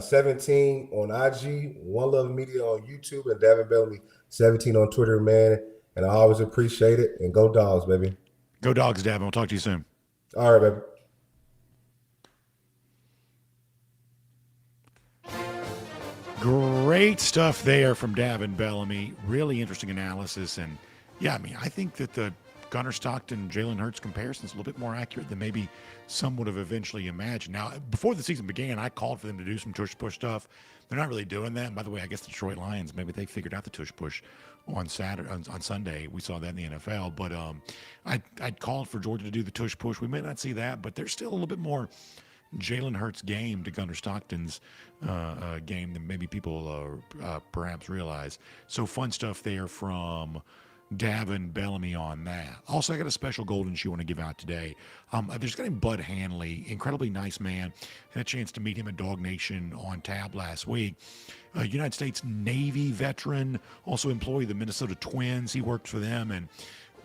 17 on IG, One Love Media on YouTube, and Davin Bellamy, 17 on Twitter, man. And I always appreciate it. And go Dogs, baby. Go Dogs, Davin. We'll talk to you soon. All right, baby. Great stuff there from Davin Bellamy. Really interesting analysis. And, yeah, I mean, I think that the Gunnar Stockton, Jalen Hurts comparison is a little bit more accurate than maybe some would have eventually imagined. Now, before the season began, I called for them to do some tush-push stuff. They're not really doing that. And by the way, I guess the Detroit Lions, maybe they figured out the tush-push on Sunday. We saw that in the NFL. But I called for Georgia to do the tush-push. We may not see that, but they're still a little bit more Jalen Hurts game to Gunnar Stockton's game than maybe people perhaps realize. So fun stuff there from Davin Bellamy on that. Also, I got a special golden shoe I want to give out today. There's a guy named Bud Hanley, incredibly nice man. Had a chance to meet him at DawgNation on Tab last week. United States Navy veteran, also employee of the Minnesota Twins. He worked for them, and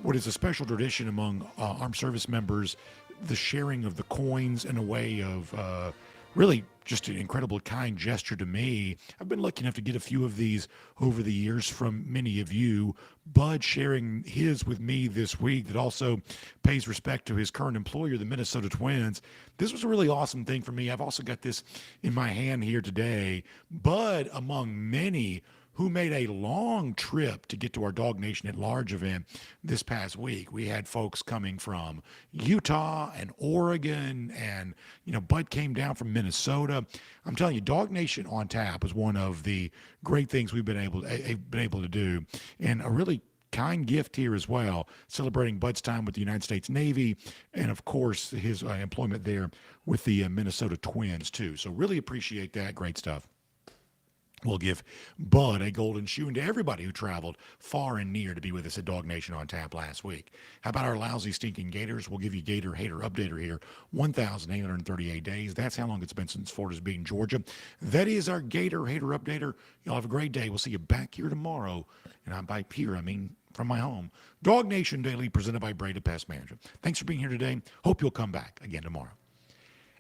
what is a special tradition among armed service members, the sharing of the coins in a way of really just an incredible kind gesture to me. I've been lucky enough to get a few of these over the years from many of you. Bud sharing his with me this week that also pays respect to his current employer, the Minnesota Twins. This was a really awesome thing for me. I've also got this in my hand here today. Bud, among many who made a long trip to get to our DawgNation at Large event this past week. We had folks coming from Utah and Oregon, and Bud came down from Minnesota. I'm telling you, DawgNation on Tap is one of the great things we've been able to do, and a really kind gift here as well, celebrating Bud's time with the United States Navy, and of course his employment there with the Minnesota Twins too. So really appreciate that. Great stuff. We'll give Bud a golden shoe, and to everybody who traveled far and near to be with us at DawgNation on Tap last week. How about our lousy, stinking Gators? We'll give you Gator Hater Updater here. 1,838 days. That's how long it's been since Florida's beaten Georgia. That is our Gator Hater Updater. Y'all have a great day. We'll see you back here tomorrow. And I'm by here, from my home. DawgNation Daily, presented by Breda Pest Management. Thanks for being here today. Hope you'll come back again tomorrow.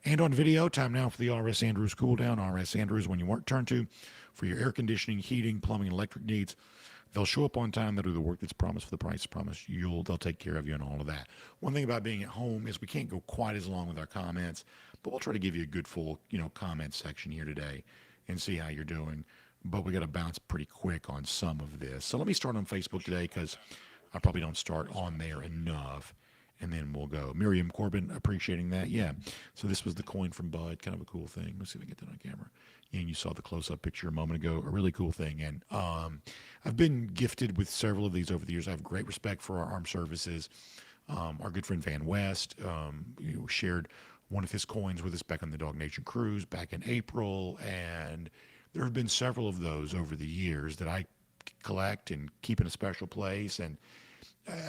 And on video, time now for the R.S. Andrews cool down. R.S. Andrews, when you want to turn to for your air conditioning, heating, plumbing, and electric needs. They'll show up on time. They'll do the work that's promised for the price promised. They'll take care of you and all of that. One thing about being at home is we can't go quite as long with our comments, but we'll try to give you a good full, comment section here today and see how you're doing. But we got to bounce pretty quick on some of this. So let me start on Facebook today because I probably don't start on there enough. And then we'll go. Miriam Corbin, appreciating that. Yeah. So this was the coin from Bud. Kind of a cool thing. Let's see if I can get that on camera. And you saw the close-up picture a moment ago. A really cool thing. And I've been gifted with several of these over the years. I have great respect for our armed services. Our good friend Van West shared one of his coins with us back on the DawgNation cruise back in April. And there have been several of those over the years that I collect and keep in a special place. And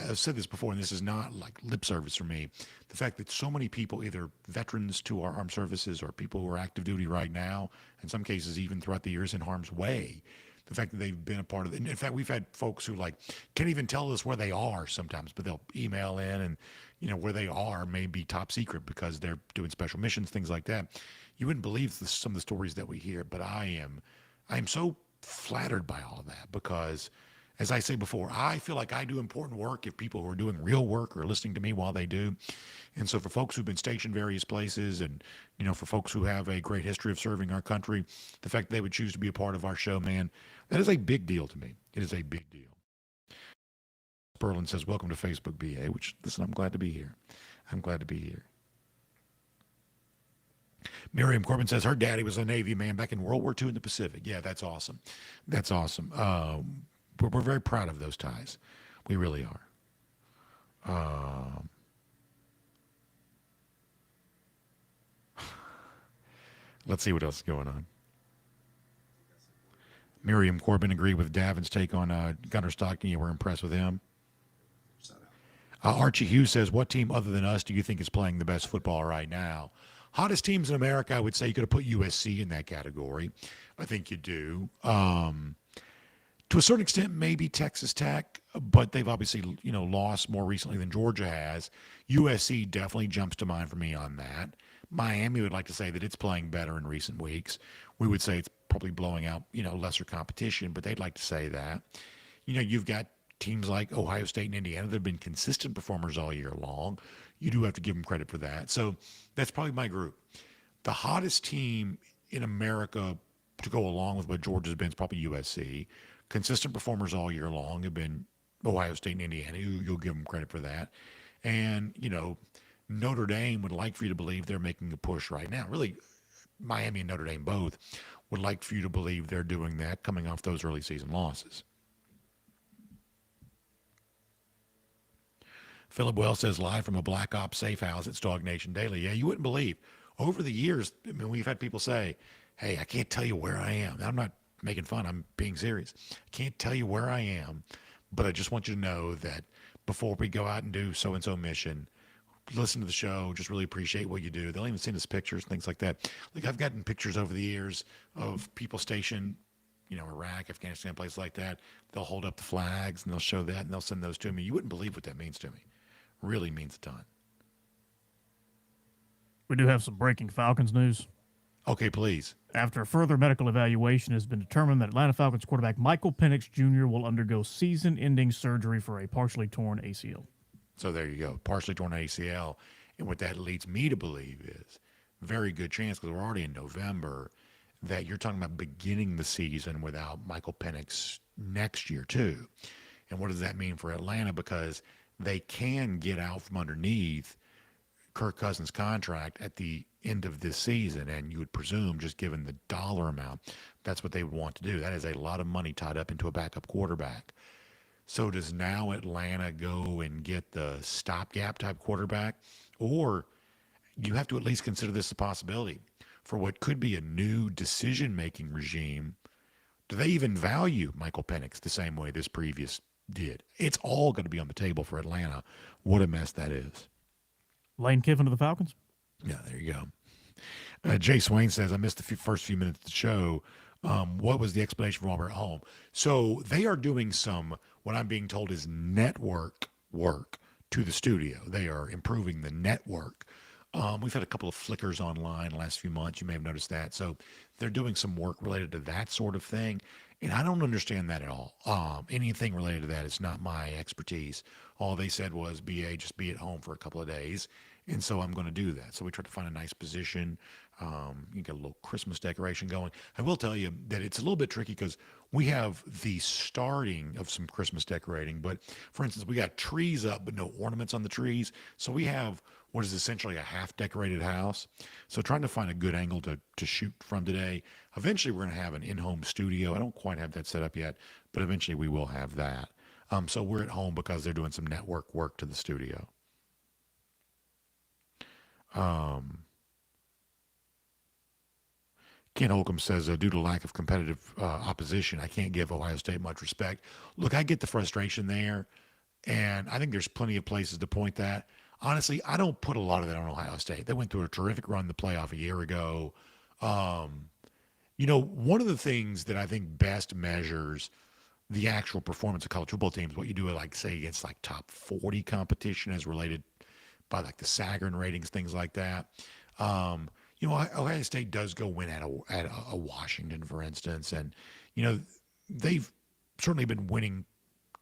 I've said this before, and this is not like lip service for me. The fact that so many people, either veterans to our armed services or people who are active duty right now, in some cases even throughout the years in harm's way, the fact that they've been a part of it. In fact, we've had folks who can't even tell us where they are sometimes, but they'll email in and, where they are may be top secret because they're doing special missions, things like that. You wouldn't believe some of the stories that we hear, but I am so flattered by all of that because, as I say before, I feel like I do important work if people who are doing real work are listening to me while they do. And so for folks who've been stationed various places and, for folks who have a great history of serving our country, the fact that they would choose to be a part of our show, man, that is a big deal to me. It is a big deal. Sperlin says, welcome to Facebook, BA, which, listen, I'm glad to be here. I'm glad to be here. Miriam Corbin says her daddy was a Navy man back in World War II in the Pacific. Yeah, that's awesome. That's awesome. We're very proud of those ties. We really are. Let's see what else is going on. Miriam Corbin agreed with Davin's take on Gunnar Stockton. You were impressed with him. Archie Hughes says, what team other than us do you think is playing the best football right now? Hottest teams in America, I would say you could have put USC in that category. I think you do. To a certain extent, maybe Texas Tech, but they've obviously, lost more recently than Georgia has. USC definitely jumps to mind for me on that. Miami would like to say that it's playing better in recent weeks. We would say it's probably blowing out, lesser competition, but they'd like to say that. You've got teams like Ohio State and Indiana that have been consistent performers all year long. You do have to give them credit for that. So that's probably my group. The hottest team in America to go along with what Georgia's been is probably USC. Consistent performers all year long have been Ohio State and Indiana. You'll give them credit for that. And, Notre Dame would like for you to believe they're making a push right now. Really, Miami and Notre Dame both would like for you to believe they're doing that coming off those early season losses. Philip Wells says, live from a Black Ops safe house, it's DawgNation Daily. Yeah, you wouldn't believe over the years, I mean, we've had people say, hey, I can't tell you where I am. I'm not making fun. I'm being serious. I can't tell you where I am, but I just want you to know that before we go out and do so-and-so mission, listen to the show, just really appreciate what you do. They'll even send us pictures, things like that. Like I've gotten pictures over the years of people stationed, Iraq, Afghanistan, places like that. They'll hold up the flags and they'll show that and they'll send those to me. You wouldn't believe what that means to me. Really means a ton. We do have some breaking Falcons news. Okay, please. After a further medical evaluation, it has been determined that Atlanta Falcons quarterback Michael Penix Jr. will undergo season-ending surgery for a partially torn ACL. So there you go, partially torn ACL. And what that leads me to believe is very good chance, because we're already in November, that you're talking about beginning the season without Michael Penix next year too. And what does that mean for Atlanta? Because they can get out from underneath Kirk Cousins' contract at the end of this season, and you would presume, just given the dollar amount, that's what they would want to do. That is a lot of money tied up into a backup quarterback. So does now Atlanta go and get the stopgap type quarterback? Or you have to at least consider this a possibility for what could be a new decision-making regime. Do they even value Michael Penix the same way this previous did? It's all going to be on the table for Atlanta. What a mess that is. Lane Kiffin to the Falcons? Yeah, there you go. Jay Swain says, I missed the first few minutes of the show. What was the explanation for Robert Home? So they are doing some, what I'm being told is network work to the studio. They are improving the network. We've had a couple of flickers online the last few months. You may have noticed that. So they're doing some work related to that sort of thing. And I don't understand that at all. Anything related to that is not my expertise. All they said was, BA, just be at home for a couple of days. And so I'm going to do that. So we tried to find a nice position. You get a little Christmas decoration going. I will tell you that it's a little bit tricky because we have the starting of some Christmas decorating. But for instance, we got trees up, but no ornaments on the trees. So we have what is essentially a half decorated house. So trying to find a good angle to shoot from today. Eventually we're going to have an in-home studio. I don't quite have that set up yet, but eventually we will have that. So we're at home because they're doing some network work to the studio. Ken Holcomb says, due to lack of competitive opposition, I can't give Ohio State much respect. Look, I get the frustration there, and I think there's plenty of places to point that. Honestly, I don't put a lot of that on Ohio State. They went through a terrific run in the playoff a year ago. One of the things that I think best measures the actual performance of college football teams, what you do, say, against top 40 competition as related by the Sagarin ratings, things like that. Ohio State does go win at a Washington, for instance, and they've certainly been winning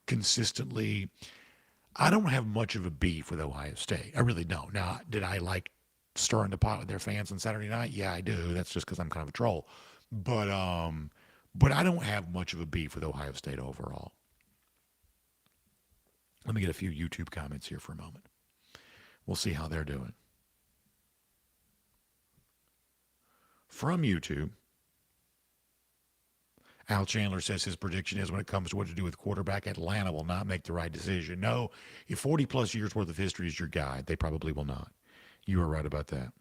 consistently. I don't have much of a beef with Ohio State. I really don't. Now, did I like stirring the pot with their fans on Saturday night? Yeah, I do. That's just because I'm kind of a troll. But I don't have much of a beef with Ohio State overall. Let me get a few YouTube comments here for a moment. We'll see how they're doing. From YouTube, Al Chandler says his prediction is when it comes to what to do with quarterback, Atlanta will not make the right decision. No, if 40-plus years worth of history is your guide, they probably will not. You are right about that.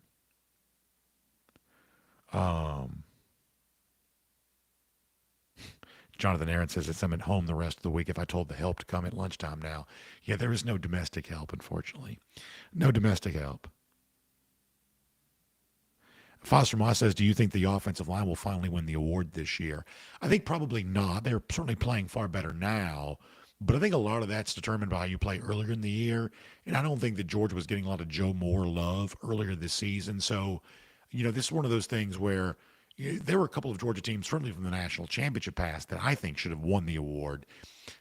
Jonathan Aaron says that I'm at home the rest of the week if I told the help to come at lunchtime now. Yeah, there is no domestic help, unfortunately. No domestic help. Foster Moss says, do you think the offensive line will finally win the award this year? I think probably not. They're certainly playing far better now, but I think a lot of that's determined by how you play earlier in the year, and I don't think that Georgia was getting a lot of Joe Moore love earlier this season. So, this is one of those things where there were a couple of Georgia teams, certainly from the national championship past, that I think should have won the award.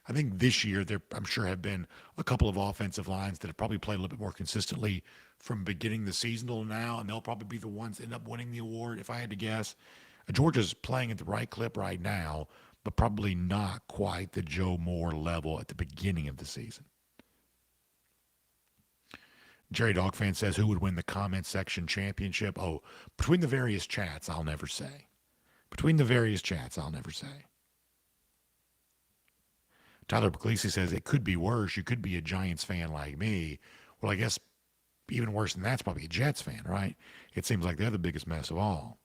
I think this year there, I'm sure, have been a couple of offensive lines that have probably played a little bit more consistently from beginning the season till now, and they'll probably be the ones that end up winning the award, if I had to guess. Georgia's playing at the right clip right now, but probably not quite the Joe Moore level at the beginning of the season. Jerry Dogfan says, who would win the comment section championship? Oh, between the various chats, I'll never say. Between the various chats, I'll never say. Tyler Puglisi says, it could be worse. You could be a Giants fan like me. Well, I guess even worse than that's probably a Jets fan, right? it seems like they're the biggest mess of all.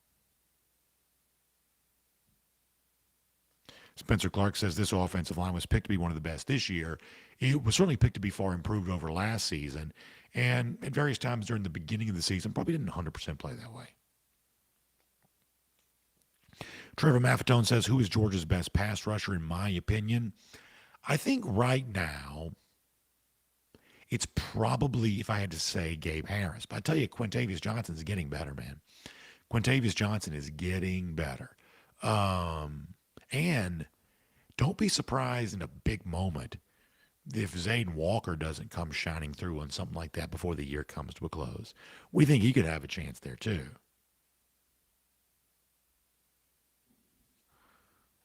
Spencer Clark says this offensive line was picked to be one of the best this year. It was certainly picked to be far improved over last season, and at various times during the beginning of the season, probably didn't 100% play that way. Trevor Maffetone says, who is Georgia's best pass rusher, in my opinion? I think right now, it's probably, if I had to say, Gabe Harris. But I tell you, Quintavious Johnson's getting better, man. Quintavious Johnson is getting better. And don't be surprised in a big moment if Zayden Walker doesn't come shining through on something like that before the year comes to a close. We think he could have a chance there, too.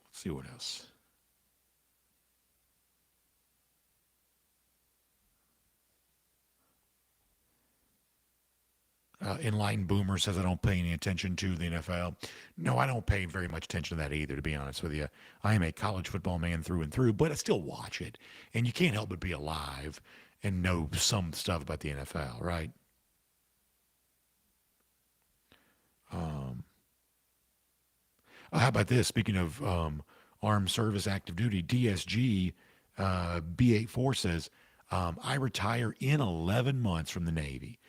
Let's see what else. Enlightened Boomer says, I don't pay any attention to the NFL. No, I don't pay very much attention to that either, to be honest with you. I am a college football man through and through, but I still watch it. And you can't help but be alive and know some stuff about the NFL, right? How about this? Speaking of armed service active duty, DSG B84 says, I retire in 11 months from the Navy.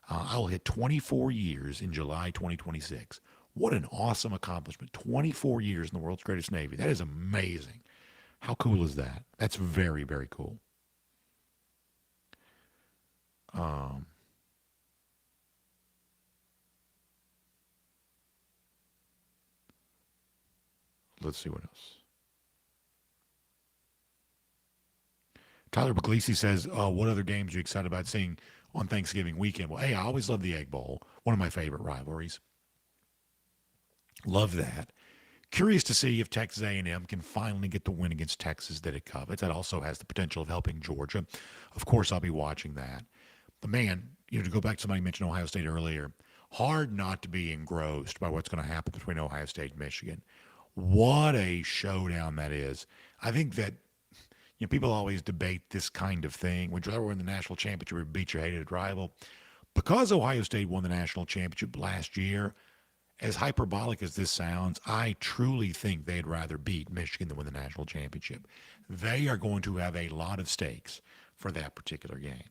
I will hit 24 years in July 2026. What an awesome accomplishment. 24 years in the world's greatest Navy. That is amazing. How cool is that? That's very, very cool. Let's see what else. Tyler Puglisi says, what other games are you excited about seeing on Thanksgiving weekend? Well, hey, I always love the Egg Bowl. One of my favorite rivalries. Love that. Curious to see if Texas A&M can finally get the win against Texas that it covets. That also has the potential of helping Georgia. Of course, I'll be watching that. But man, to go back to somebody mentioned Ohio State earlier, hard not to be engrossed by what's going to happen between Ohio State and Michigan. What a showdown that is. I think that people always debate this kind of thing. Would you rather win the national championship or beat your hated rival? Because Ohio State won the national championship last year, as hyperbolic as this sounds, I truly think they'd rather beat Michigan than win the national championship. They are going to have a lot of stakes for that particular game.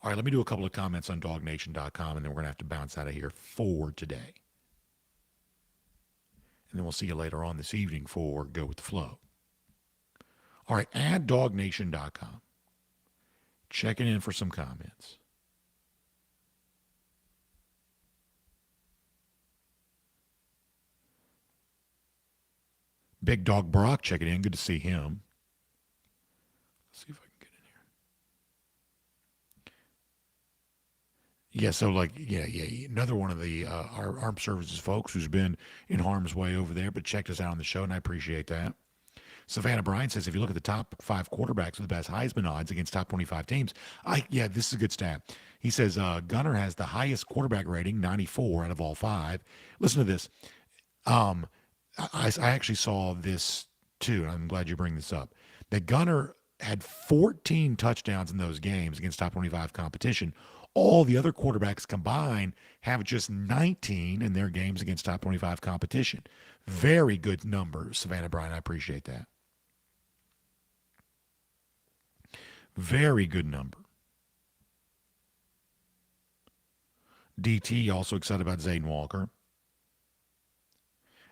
All right, let me do a couple of comments on DawgNation.com, and then we're going to have to bounce out of here for today. And then we'll see you later on this evening for Go With The Flow. All right, at DawgNation.com. Checking in for some comments. Big Dog Brock checking in. Good to see him. Let's see if I can get in here. Yeah, so another one of the our armed services folks who's been in harm's way over there, but checked us out on the show, and I appreciate that. Savannah Bryan says, if you look at the top 5 quarterbacks with the best Heisman odds against top 25 teams, this is a good stat. He says Gunner has the highest quarterback rating, 94 out of all 5. Listen to this. I actually saw this too, and I'm glad you bring this up. That Gunner had 14 touchdowns in those games against top 25 competition. All the other quarterbacks combined have just 19 in their games against top 25 competition. Very good number, Savannah Bryan. I appreciate that. Very good number. DT also excited about Zayden Walker.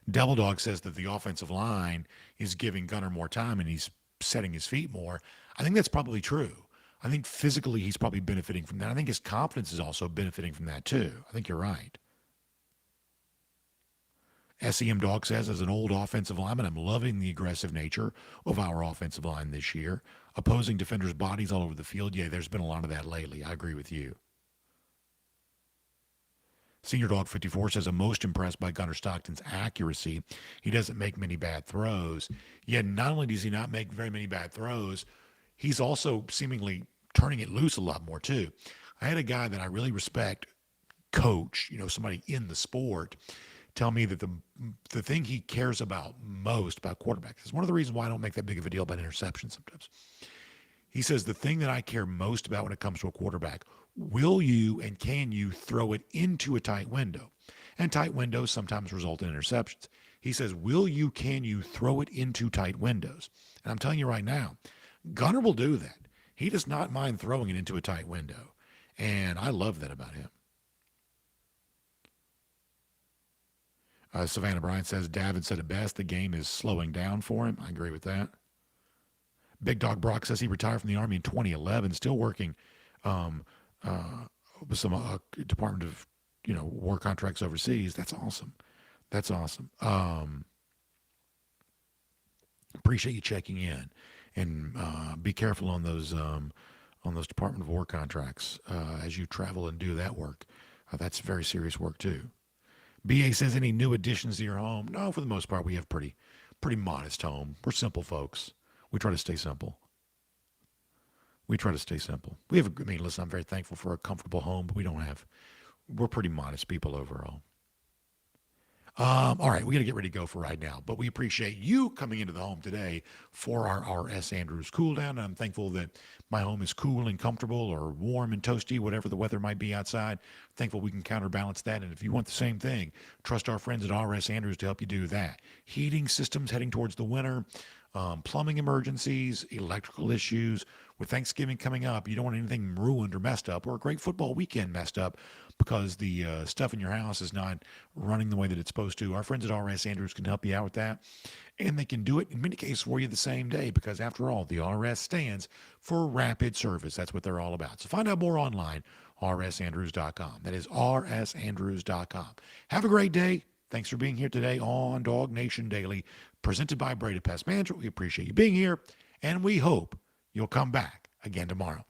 Devil Dog says that the offensive line is giving Gunner more time and he's setting his feet more. I think that's probably true. I think physically he's probably benefiting from that. I think his confidence is also benefiting from that too. I think you're right. SEM Dog says, as an old offensive lineman, I'm loving the aggressive nature of our offensive line this year. Opposing defenders' bodies all over the field. Yeah, there's been a lot of that lately. I agree with you. Senior Dog 54 says, I'm most impressed by Gunner Stockton's accuracy. He doesn't make many bad throws. Yet not only does he not make very many bad throws, he's also seemingly turning it loose a lot more too. I had a guy that I really respect, coach, somebody in the sport, tell me that the thing he cares about most about quarterbacks is one of the reasons why I don't make that big of a deal about interceptions sometimes. He says, the thing that I care most about when it comes to a quarterback, Will you and can you throw it into a tight window? And tight windows sometimes result in interceptions. He says, will you, can you throw it into tight windows? And I'm telling you right now, Gunner will do that. He does not mind throwing it into a tight window. And I love that about him. Savannah Bryant says, Davin said it best. The game is slowing down for him. I agree with that. Big Dog Brock says he retired from the Army in 2011, still working with some Department of War contracts overseas. That's awesome. That's awesome. Appreciate you checking in, and be careful on those Department of War contracts as you travel and do that work. That's very serious work too. BA says, any new additions to your home? No, for the most part, we have pretty modest home. We're simple folks. We try to stay simple. We have, listen, I'm very thankful for a comfortable home, but we're pretty modest people overall. All right, we got to get ready to go for right now, but we appreciate you coming into the home today for our R.S. Andrews cool down. And I'm thankful that my home is cool and comfortable, or warm and toasty, whatever the weather might be outside. Thankful we can counterbalance that. And if you want the same thing, trust our friends at R.S. Andrews to help you do that. Heating systems heading towards the winter, plumbing emergencies, electrical issues. With Thanksgiving coming up, you don't want anything ruined or messed up, or a great football weekend messed up because the stuff in your house is not running the way that it's supposed to. Our friends at R.S. Andrews can help you out with that. And they can do it in many cases for you the same day, because after all, the RS stands for rapid service. That's what they're all about. So find out more online, rsandrews.com. That is rsandrews.com. Have a great day. Thanks for being here today on DawgNation Daily, presented by Breda Pest Management. We appreciate you being here, and we hope you'll come back again tomorrow.